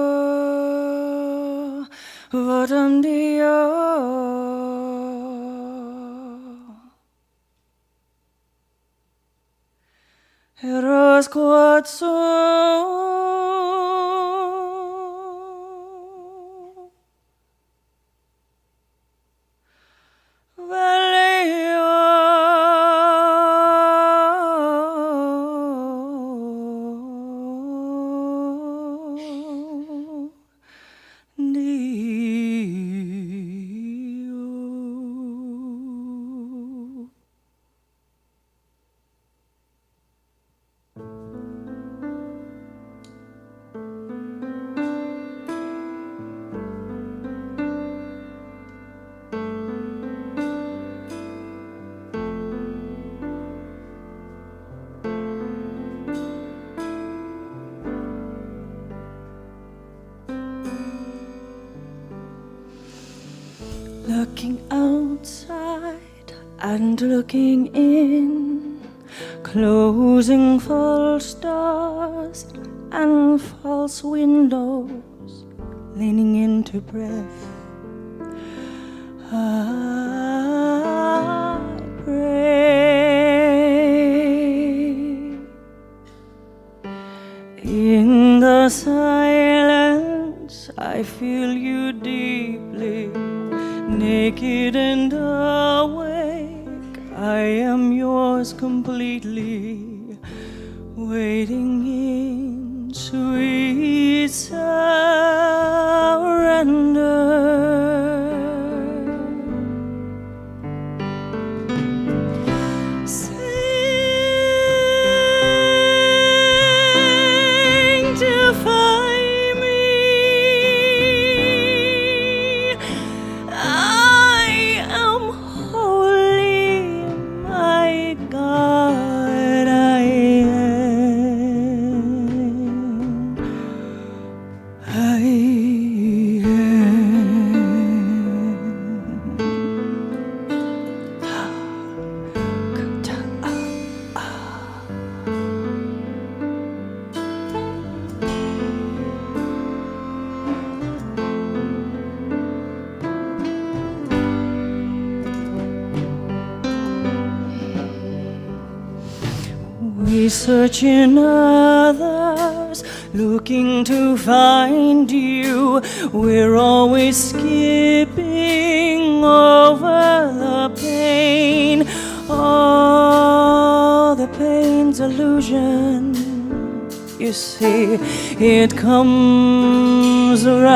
eros quod sum velio Looking outside and looking in, closing false doors and false windows, leaning into breath, I pray. the silence, I feel you deeply, naked and awake. I am yours completely, waiting in sweet surrender. We search in others, looking to find you. We're always skipping over the pain. Oh, the pain's illusion. You see, it comes around.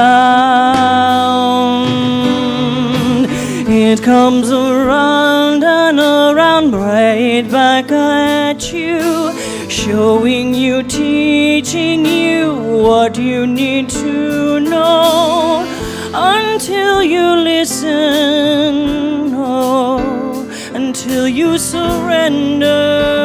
It comes around and around, right back at you, showing you, teaching you what you need to know, until you listen, oh, until you surrender.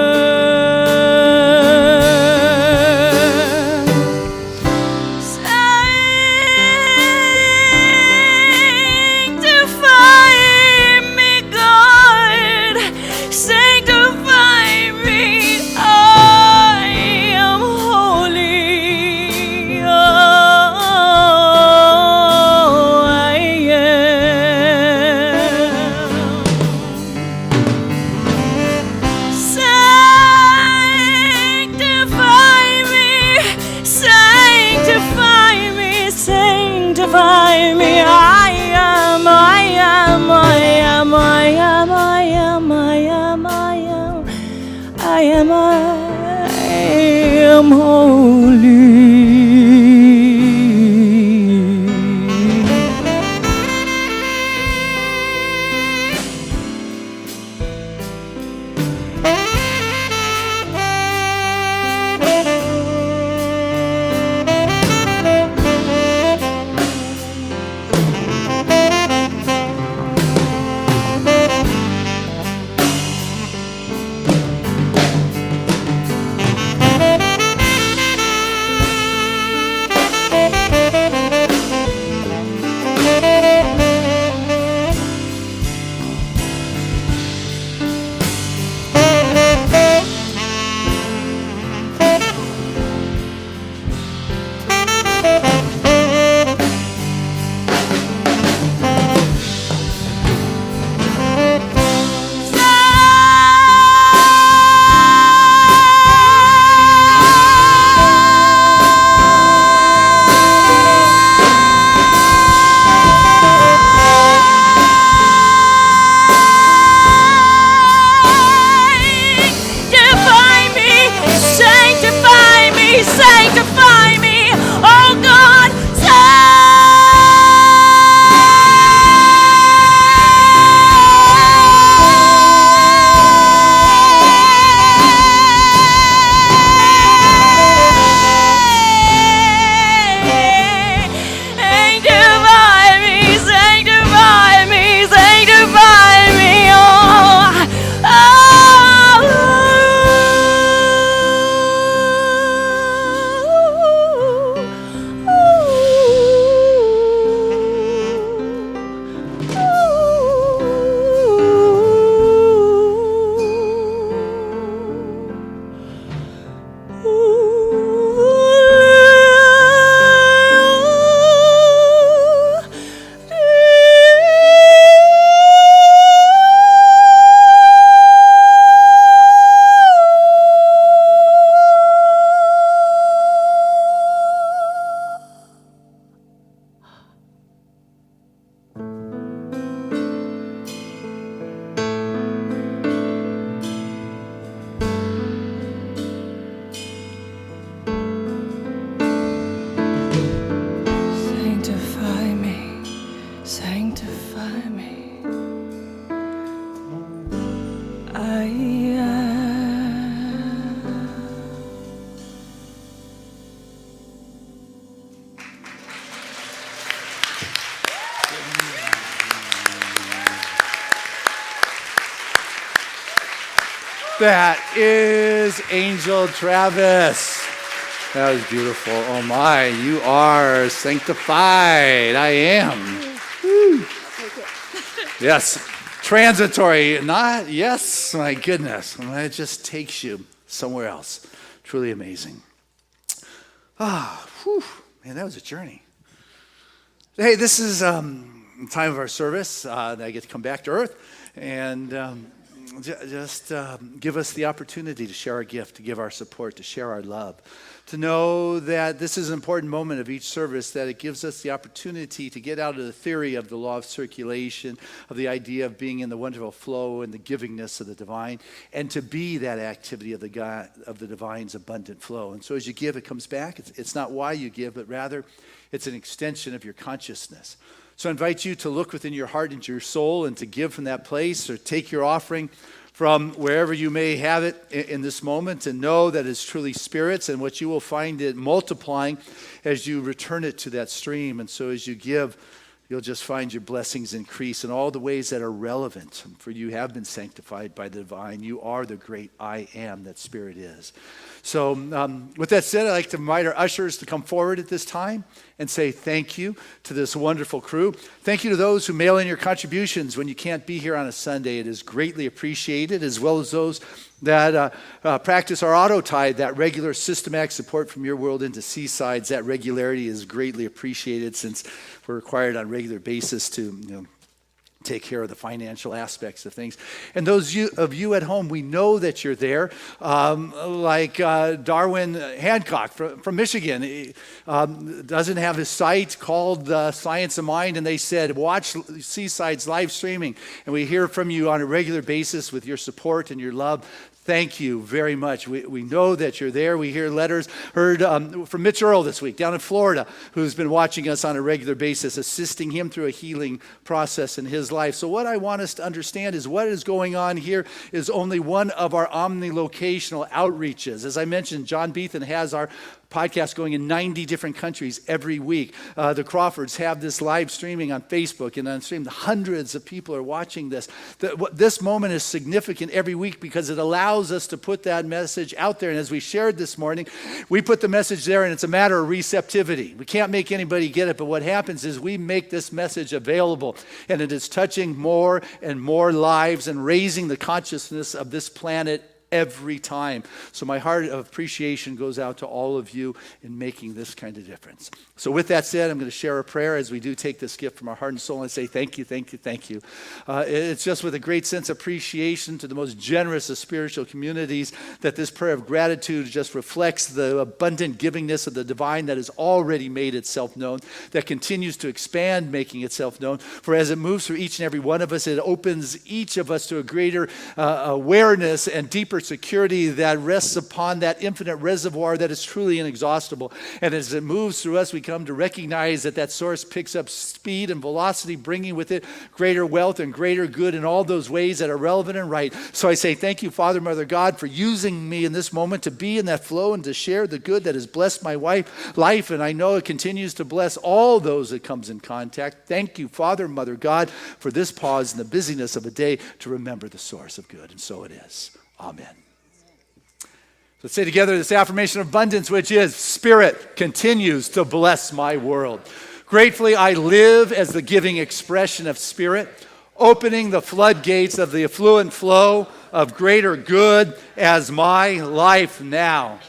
I am holy. That is Angel Travis. That was beautiful. Oh my, you are sanctified. I am. Woo. Yes, transitory, not, yes, my goodness. It just takes you somewhere else. Truly amazing. Whew. Man, that was a journey. Hey, this is the time of our service that I get to come back to earth and just give us the opportunity to share our gift, to give our support, to share our love, to know that this is an important moment of each service, that it gives us the opportunity to get out of the theory of the law of circulation, of the idea of being in the wonderful flow and the givingness of the divine, and to be that activity of the divine's abundant flow. And so as you give, it comes back. It's not why you give, but rather it's an extension of your consciousness. So I invite you to look within your heart and your soul and to give from that place, or take your offering from wherever you may have it in this moment, and know that it's truly Spirit's, and what you will find it multiplying as you return it to that stream. And so as you give, you'll just find your blessings increase in all the ways that are relevant. For you have been sanctified by the divine. You are the great I am that Spirit is. So with that said, I'd like to invite our ushers to come forward at this time and say thank you to this wonderful crew. Thank you to those who mail in your contributions when you can't be here on a Sunday. It is greatly appreciated, as well as those that practice our auto tithe, that regular systematic support from your world into Seasides. That regularity is greatly appreciated, since we're required on a regular basis to take care of the financial aspects of things. And those of you at home, we know that you're there. Like Darwin Hancock from Michigan, he doesn't have his site called Science of Mind, and they said, watch Seaside's live streaming. And we hear from you on a regular basis with your support and your love. Thank you very much. We know that you're there. We hear letters heard from Mitch Earl this week down in Florida, who's been watching us on a regular basis, assisting him through a healing process in his life. So what I want us to understand is what is going on here is only one of our omnilocational outreaches. As I mentioned, John Beethan has our podcast going in 90 different countries every week. The Crawfords have this live streaming on Facebook, and on stream, hundreds of people are watching this. This moment is significant every week because it allows us to put that message out there. And as we shared this morning, we put the message there, and it's a matter of receptivity. We can't make anybody get it, but what happens is we make this message available, and it is touching more and more lives and raising the consciousness of this planet every time. So my heart of appreciation goes out to all of you in making this kind of difference. So with that said, I'm going to share a prayer as we do take this gift from our heart and soul and say thank you, thank you, thank you. It's just with a great sense of appreciation to the most generous of spiritual communities that this prayer of gratitude just reflects the abundant givingness of the divine that has already made itself known, that continues to expand, making itself known. For as it moves through each and every one of us, it opens each of us to a greater awareness and deeper security that rests upon that infinite reservoir that is truly inexhaustible. And as it moves through us, we come to recognize that that source picks up speed and velocity, bringing with it greater wealth and greater good in all those ways that are relevant and right. So I say thank you, Father, Mother, God, for using me in this moment to be in that flow and to share the good that has blessed my life, and I know it continues to bless all those that comes in contact. Thank you, Father, Mother, God, for this pause in the busyness of a day to remember the source of good, and so it is. Amen. Let's say together this affirmation of abundance, which is, Spirit continues to bless my world. Gratefully, I live as the giving expression of Spirit, opening the floodgates of the affluent flow of greater good as my life now.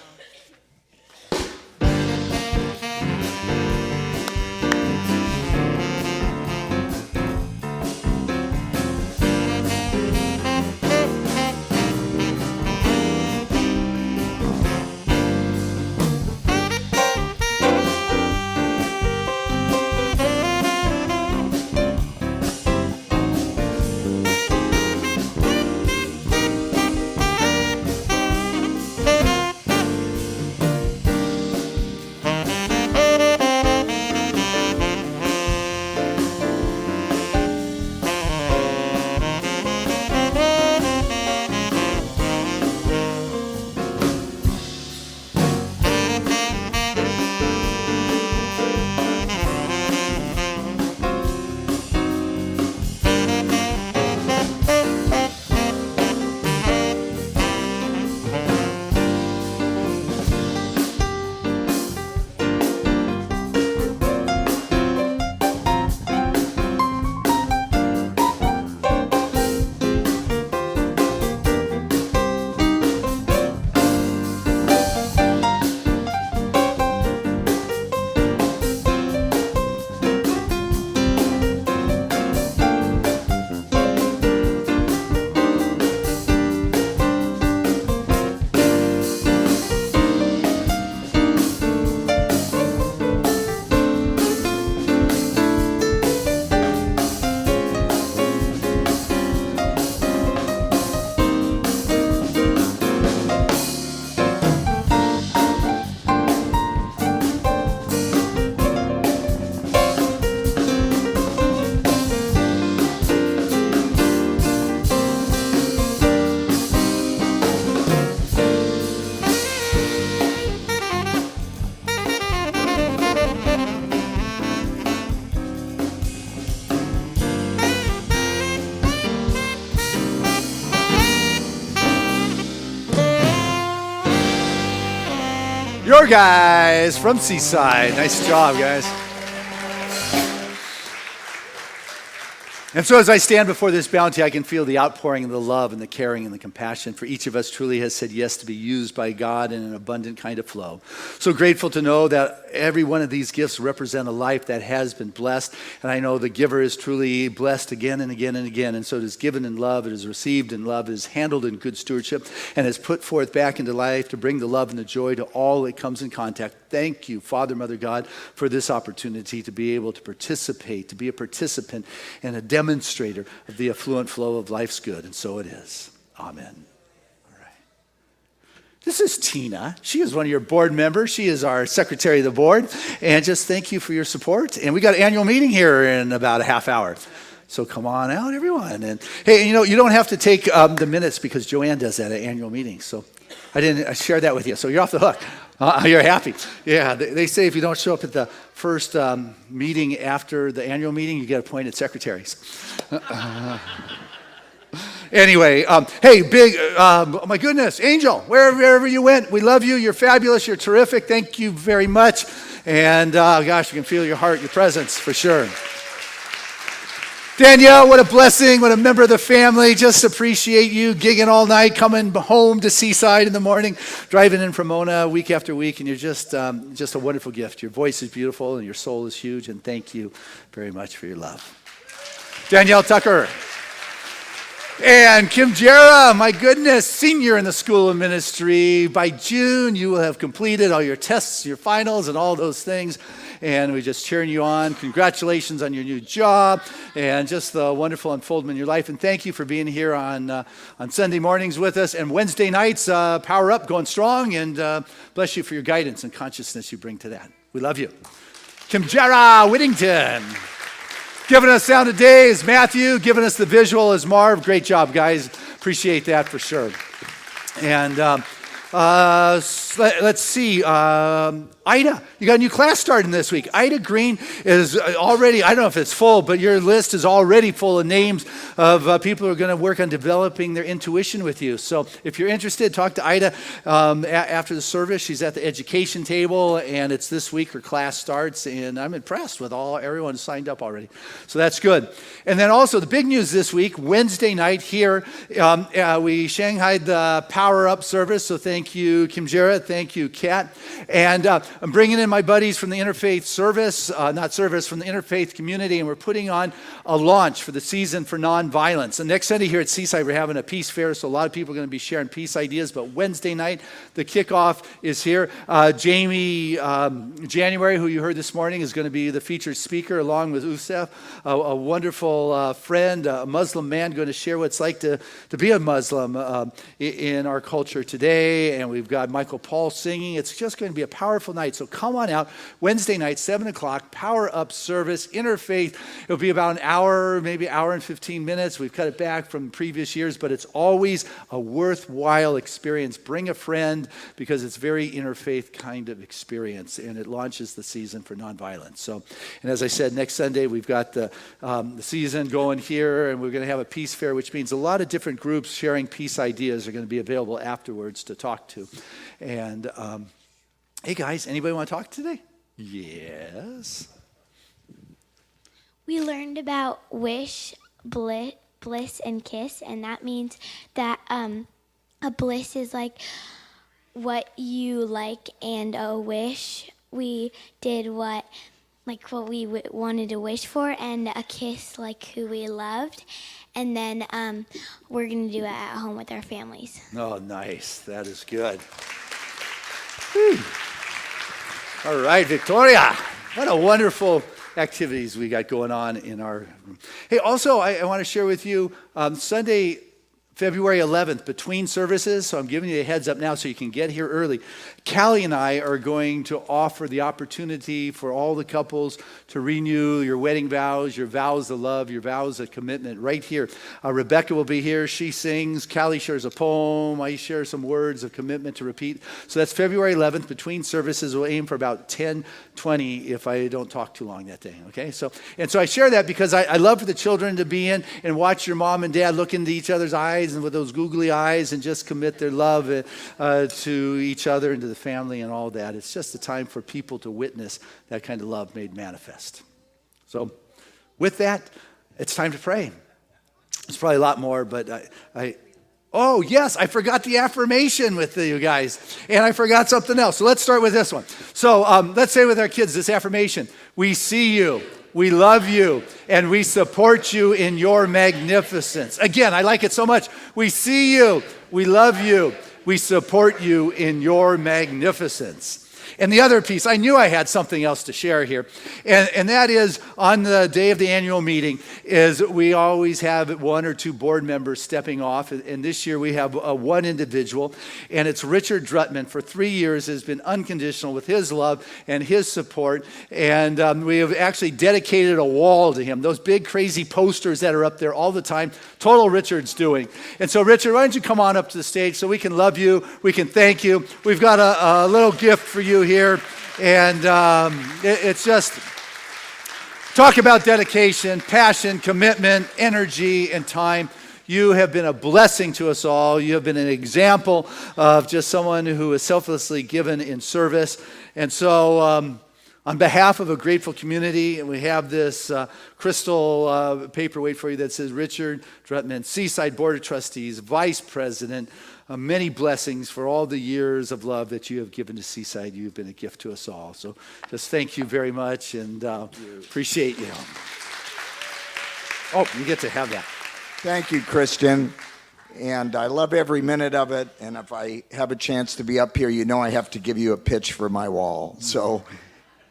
Your guys from Seaside. Nice job, guys. And so as I stand before this bounty, I can feel the outpouring of the love and the caring and the compassion for each of us truly has said yes to be used by God in an abundant kind of flow. So grateful to know that every one of these gifts represent a life that has been blessed. And I know the giver is truly blessed again and again and again. And so it is given in love, it is received in love, it is handled in good stewardship, and is put forth back into life to bring the love and the joy to all that comes in contact. Thank you, Father, Mother, God, for this opportunity to be able to participate, to be a participant and a demonstrator of the affluent flow of life's good. And so it is. Amen. All right. This is Tina. She is one of your board members. She is our secretary of the board. And just thank you for your support. And we got an annual meeting here in about a half hour. So come on out, everyone. And hey, you don't have to take the minutes because Joanne does that at annual meetings. So I share that with you. So you're off the hook. You're happy. Yeah, they say if you don't show up at the first meeting after the annual meeting, you get appointed secretaries. Anyway, hey, big, my goodness, Angel, wherever you went, we love you. You're fabulous. You're terrific. Thank you very much. And gosh, we can feel your heart, your presence for sure. Danielle, what a blessing, what a member of the family. Just appreciate you gigging all night, coming home to Seaside in the morning, driving in from Mona week after week, and you're just a wonderful gift. Your voice is beautiful and your soul is huge, and thank you very much for your love. Danielle Tucker. And Kim Jera, my goodness, senior in the School of Ministry. By June, you will have completed all your tests, your finals, and all those things. And we're just cheering you on. Congratulations on your new job and just the wonderful unfoldment in your life. And thank you for being here on Sunday mornings with us. And Wednesday nights, Power Up, going strong. And bless you for your guidance and consciousness you bring to that. We love you. Kim Jera Whittington. Giving us sound today is Matthew. Giving us the visual is Marv. Great job, guys. Appreciate that for sure. And let's see. Ida, you got a new class starting this week. Ida Green is already, I don't know if it's full, but your list is already full of names of people who are going to work on developing their intuition with you. So if you're interested, talk to Ida after the service. She's at the education table, and it's this week her class starts, and I'm impressed with everyone signed up already. So that's good. And then also the big news this week, Wednesday night here, we shanghaied the Power Up service, so thank you, Kim Jera, thank you, Kat. And I'm bringing in my buddies from the Interfaith from the Interfaith community, and we're putting on a launch for the season for nonviolence. And next Sunday here at Seaside, we're having a peace fair, so a lot of people are going to be sharing peace ideas. But Wednesday night, the kickoff is here. Jamie January, who you heard this morning, is going to be the featured speaker, along with Usef, a wonderful friend, a Muslim man, going to share what it's like to be a Muslim in our culture today. And we've got Michael Paul singing. It's just going to be a powerful night. So come on out Wednesday night, 7 o'clock, Power Up service, Interfaith. It'll be about an hour, maybe hour and 15 minutes. We've cut it back from previous years, but it's always a worthwhile experience. Bring a friend because it's very interfaith kind of experience, and it launches the season for nonviolence. So, and as I said, next Sunday we've got the season going here, and we're going to have a peace fair, which means a lot of different groups sharing peace ideas are going to be available afterwards to talk to. And hey guys, anybody want to talk today? Yes. We learned about wish, bliss, and kiss, and that means that a bliss is like what you like, and a wish, we did what we wanted to wish for, and a kiss, like who we loved. And then we're going to do it at home with our families. Oh, nice. That is good. Whew. All right, Victoria. What a wonderful activities we got going on in our room. Hey, also, I want to share with you Sunday, February 11th, between services, so I'm giving you a heads up now so you can get here early. Callie and I are going to offer the opportunity for all the couples to renew your wedding vows, your vows of love, your vows of commitment right here. Rebecca will be here. She sings. Callie shares a poem. I share some words of commitment to repeat. So that's February 11th, between services. We'll aim for about 10:20 if I don't talk too long that day, okay? So I share that because I love for the children to be in and watch your mom and dad look into each other's eyes eyes and with those googly eyes and just commit their love to each other and to the family and all that. It's just a time for people to witness that kind of love made manifest. So with that, it's time to pray. It's probably a lot more, but oh, yes, I forgot the affirmation with you guys, and I forgot something else. So let's start with this one. So let's say with our kids this affirmation: we see you, we love you, and we support you in your magnificence. Again, I like it so much. We see you, we love you, we support you in your magnificence. And the other piece, I knew I had something else to share here, and that is on the day of the annual meeting is we always have one or two board members stepping off, and this year we have one individual, and it's Richard Drutman. For 3 years has been unconditional with his love and his support, and we have actually dedicated a wall to him. Those big crazy posters that are up there all the time, total Richard's doing. And so Richard, why don't you come on up to the stage so we can love you, we can thank you. We've got a little gift for you here, and it's just talk about dedication, passion, commitment, energy, and time. You have been a blessing to us all. You have been an example of just someone who is selflessly given in service. And so on behalf of a grateful community, and we have this crystal paperweight for you that says Richard Drutman, Seaside Board of Trustees, Vice President. Many blessings for all the years of love that you have given to Seaside. You've been a gift to us all. So just thank you very much, and appreciate you. Oh, you get to have that. Thank you, Christian. And I love every minute of it. And if I have a chance to be up here, you know I have to give you a pitch for my wall. So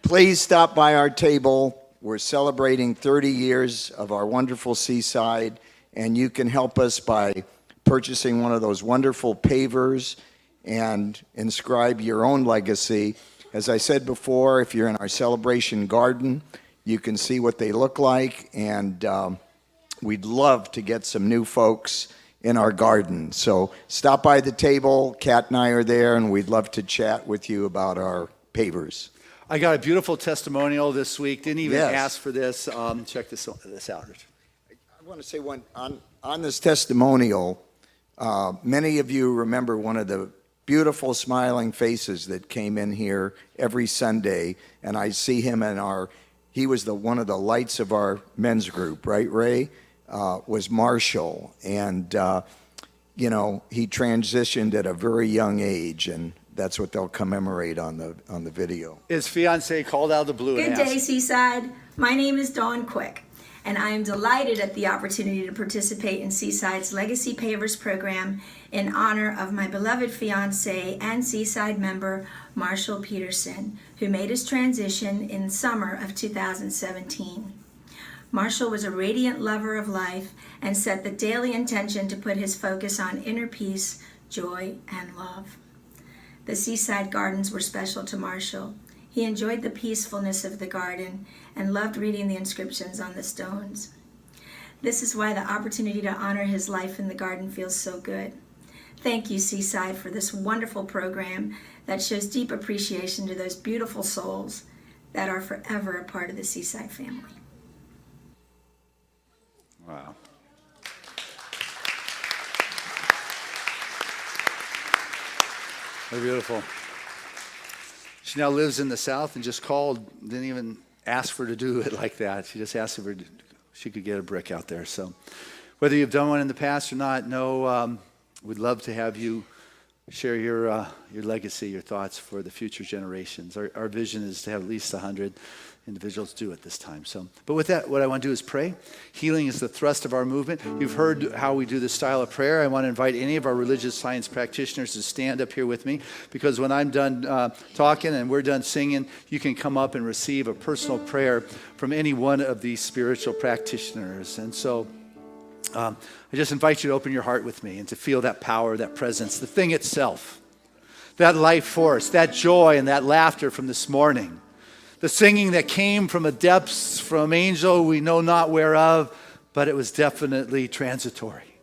please stop by our table. We're celebrating 30 years of our wonderful Seaside, and you can help us by purchasing one of those wonderful pavers and inscribe your own legacy. As I said before, if you're in our celebration garden, you can see what they look like, and we'd love to get some new folks in our garden. So stop by the table. Kat and I are there, and we'd love to chat with you about our pavers. I got a beautiful testimonial this week. Didn't even Yes. ask for this. Check this out. I want to say one on this testimonial. Many of you remember one of the beautiful smiling faces that came in here every Sunday, and I see him in he was one of the lights of our men's group, right, Ray? Was Marshall, and he transitioned at a very young age, and that's what they'll commemorate on the video. His fiance called out of the blue and Good asked. day, Seaside. My name is Dawn Quick, and I am delighted at the opportunity to participate in Seaside's Legacy Pavers program in honor of my beloved fiance and Seaside member, Marshall Peterson, who made his transition in summer of 2017. Marshall was a radiant lover of life and set the daily intention to put his focus on inner peace, joy, and love. The Seaside Gardens were special to Marshall. He enjoyed the peacefulness of the garden and loved reading the inscriptions on the stones. This is why the opportunity to honor his life in the garden feels so good. Thank you, Seaside, for this wonderful program that shows deep appreciation to those beautiful souls that are forever a part of the Seaside family. Wow. They're beautiful. She now lives in the South and just called, didn't even ask for her to do it like that. She just asked if she could get a brick out there. So whether you've done one in the past or not, we'd love to have you share your legacy, your thoughts for the future generations. Our vision is to have at least 100 individuals do it this time. So, but with that, what I want to do is pray. Healing is the thrust of our movement. You've heard how we do this style of prayer. I want to invite any of our religious science practitioners to stand up here with me, because when I'm done talking and we're done singing, you can come up and receive a personal prayer from any one of these spiritual practitioners. And so I just invite you to open your heart with me and to feel that power, that presence, the thing itself, that life force, that joy and that laughter from this morning. The singing that came from the depths, from angel we know not whereof, but it was definitely transitory.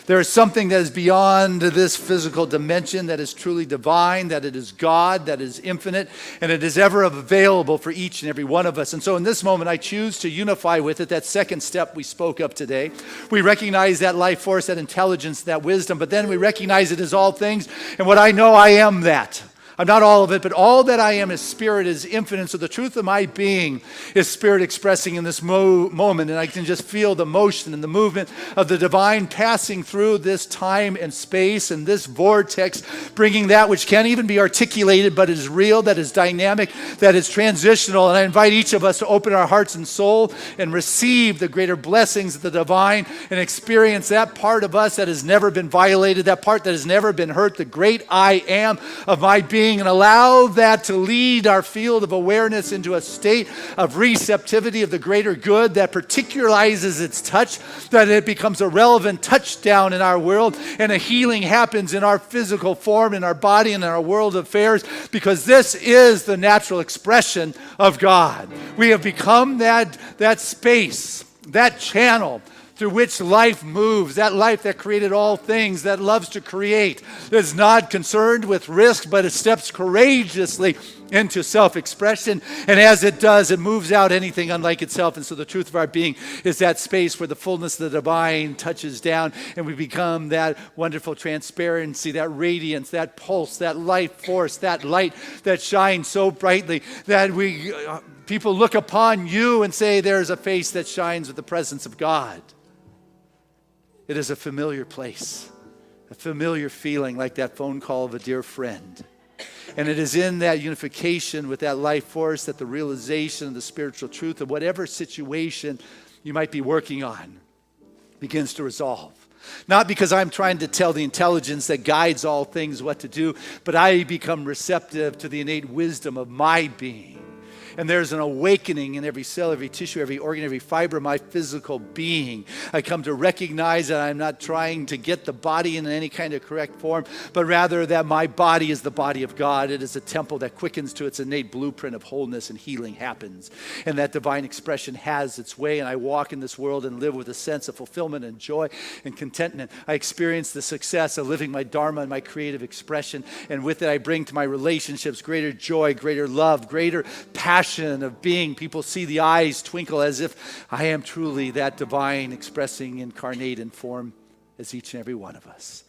There is something that is beyond this physical dimension, that is truly divine, that it is God, that is infinite, and it is ever available for each and every one of us. And so in this moment, I choose to unify with it, that second step we spoke of today. We recognize that life force, that intelligence, that wisdom, but then we recognize it as all things. And what I know, I am that. I'm not all of it, but all that I am is spirit, is infinite. So the truth of my being is spirit expressing in this moment. And I can just feel the motion and the movement of the divine passing through this time and space and this vortex, bringing that which can't even be articulated, but is real, that is dynamic, that is transitional. And I invite each of us to open our hearts and soul and receive the greater blessings of the divine and experience that part of us that has never been violated, that part that has never been hurt, the great I am of my being, and allow that to lead our field of awareness into a state of receptivity of the greater good that particularizes its touch, that it becomes a relevant touchdown in our world, and a healing happens in our physical form, in our body, and in our world affairs, because this is the natural expression of God. We have become that space, that channel through which life moves, that life that created all things, that loves to create, that is not concerned with risk, but it steps courageously into self-expression. And as it does, it moves out anything unlike itself. And so the truth of our being is that space where the fullness of the divine touches down, and we become that wonderful transparency, that radiance, that pulse, that life force, that light that shines so brightly that people look upon you and say, there's a face that shines with the presence of God. It is a familiar place, a familiar feeling, like that phone call of a dear friend. And it is in that unification with that life force that the realization of the spiritual truth of whatever situation you might be working on begins to resolve. Not because I'm trying to tell the intelligence that guides all things what to do, but I become receptive to the innate wisdom of my being. And there's an awakening in every cell, every tissue, every organ, every fiber of my physical being. I come to recognize that I'm not trying to get the body in any kind of correct form, but rather that my body is the body of God. It is a temple that quickens to its innate blueprint of wholeness, and healing happens. And that divine expression has its way, and I walk in this world and live with a sense of fulfillment and joy and contentment. I experience the success of living my dharma and my creative expression, and with it I bring to my relationships greater joy, greater love, greater passion of being. People see the eyes twinkle as if I am truly that divine expressing incarnate in form as each and every one of us.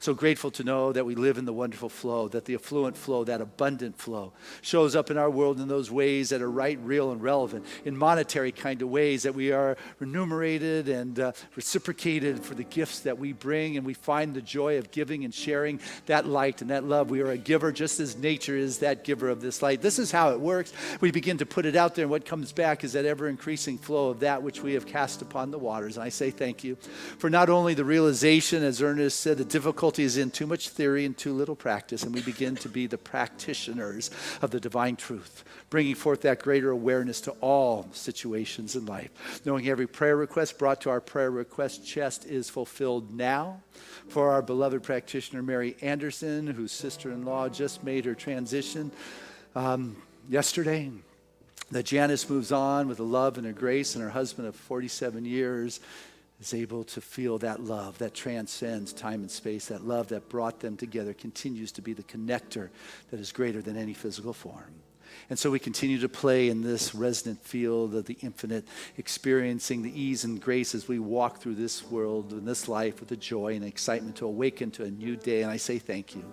So grateful to know that we live in the wonderful flow, that the affluent flow, that abundant flow shows up in our world in those ways that are right, real, and relevant, in monetary kind of ways, that we are remunerated and reciprocated for the gifts that we bring, and we find the joy of giving and sharing that light and that love. We are a giver just as nature is that giver of this light. This is how it works. We begin to put it out there, and what comes back is that ever-increasing flow of that which we have cast upon the waters. And I say thank you for not only the realization, as Ernest said, the difficulty is in too much theory and too little practice, and we begin to be the practitioners of the divine truth, bringing forth that greater awareness to all situations in life, knowing every prayer request brought to our prayer request chest is fulfilled now. For our beloved practitioner, Mary Anderson, whose sister-in-law just made her transition yesterday, that Janice moves on with a love and a grace, and her husband of 47 years is able to feel that love that transcends time and space, that love that brought them together continues to be the connector that is greater than any physical form. And so we continue to play in this resonant field of the infinite, experiencing the ease and grace as we walk through this world and this life with the joy and excitement to awaken to a new day. And I say thank you.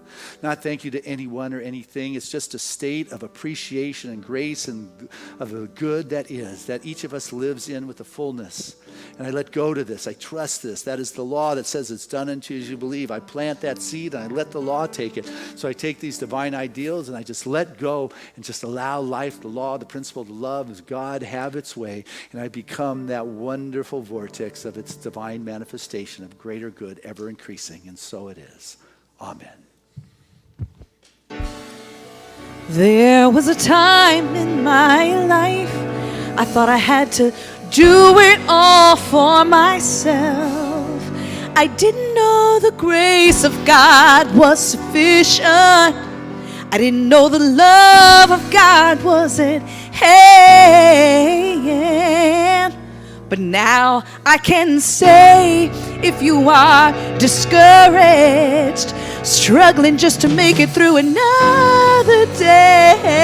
Not thank you to anyone or anything. It's just a state of appreciation and grace and of the good that is, that each of us lives in with the fullness. And I let go to this. I trust this. That is the law that says it's done unto you as you believe. I plant that seed and I let the law take it. So I take these divine ideals and I just let go and just allow life, the law, the principle, the love of God have its way. And I become that wonderful vortex of its divine manifestation of greater good ever increasing. And so it is. Amen. There was a time in my life I thought I had to do it all for myself. I didn't know the grace of God was sufficient. I didn't know the love of God was at hand. But now I can say if you are discouraged, struggling just to make it through another day.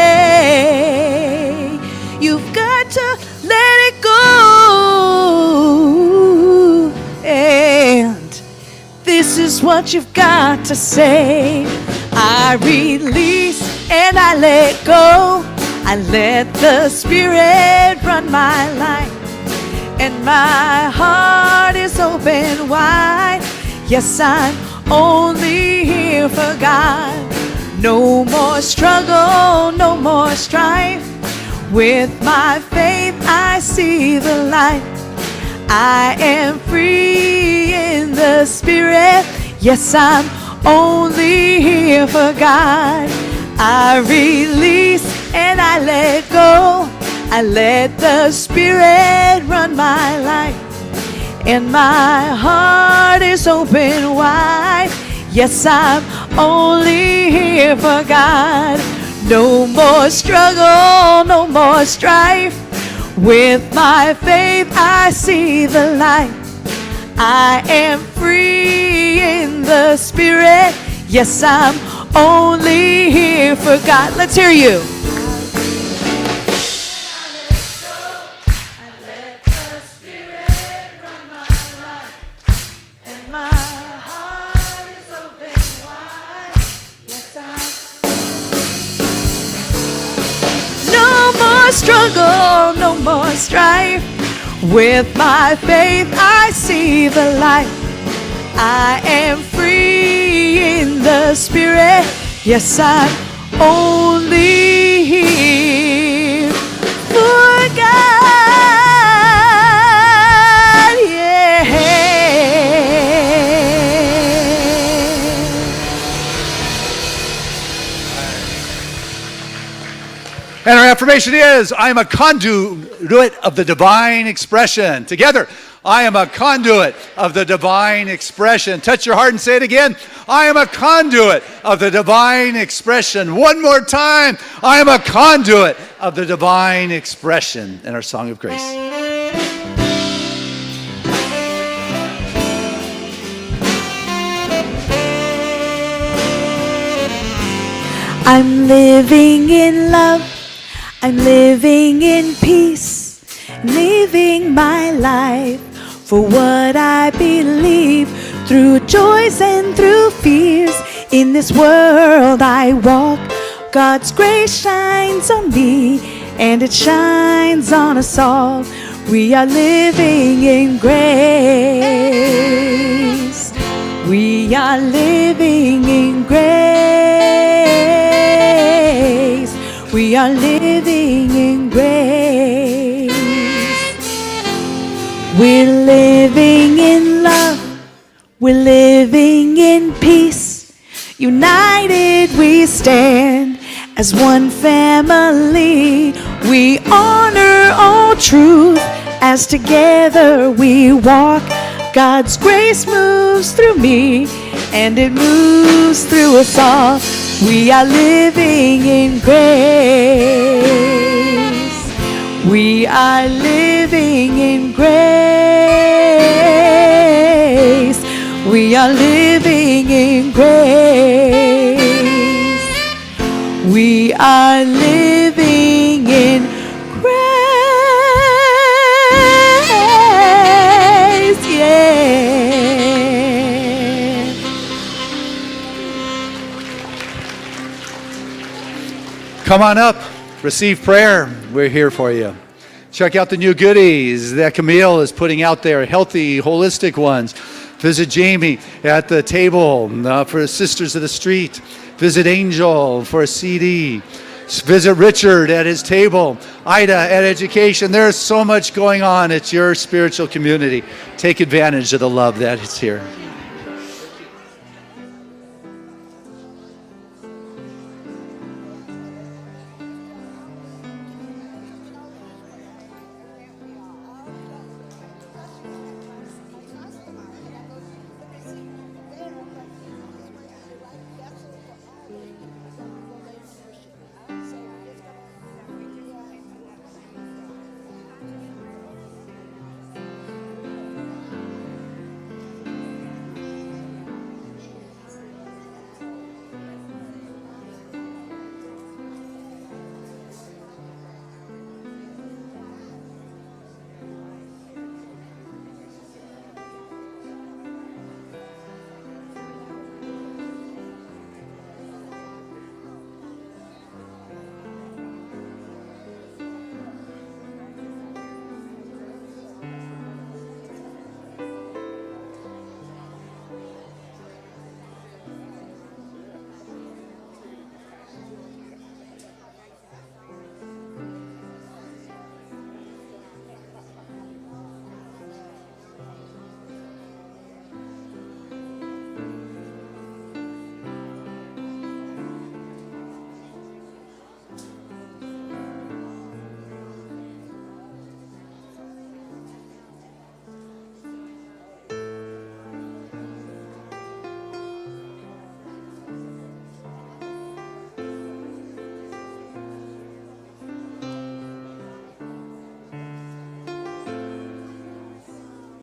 You've got to let it go. And this is what you've got to say. I release and I let go. I let the Spirit run my life. And my heart is open wide. Yes, I'm only here for God. No more struggle, no more strife. With my faith I see the light. I am free in the Spirit. Yes, I'm only here for God. I release and I let go. I let the Spirit run my life. And my heart is open wide. Yes, I'm only here for God. No more struggle, no more strife. With my faith I see the light. I am free in the Spirit. Yes, I'm only here for God. Let's hear you. Struggle, no more strife. With my faith I see the light. I am free in the Spirit. Yes, I'm only here for God. Yeah. And our affirmation is, I am a conduit of the divine expression. Together, I am a conduit of the divine expression. Touch your heart and say it again. I am a conduit of the divine expression. One more time. I am a conduit of the divine expression. In our song of grace. I'm living in love. I'm living in peace, living my life for what I believe, through joys and through fears. In this world I walk, God's grace shines on me, and it shines on us all. We are living in grace. We are living in grace. We are living in grace. We're living in love. We're living in peace. United we stand as one family. We honor all truth as together we walk. God's grace moves through me, and it moves through us all. We are living in grace. We are living in grace. We are living in grace. We are living in grace. Yeah. Come on up, receive prayer. We're here for you. Check out the new goodies that Camille is putting out there, healthy, holistic ones. Visit Jamie at the table for Sisters of the Street. Visit Angel for a CD. Visit Richard at his table. Ida at education. There's so much going on at your spiritual community. Take advantage of the love that is here.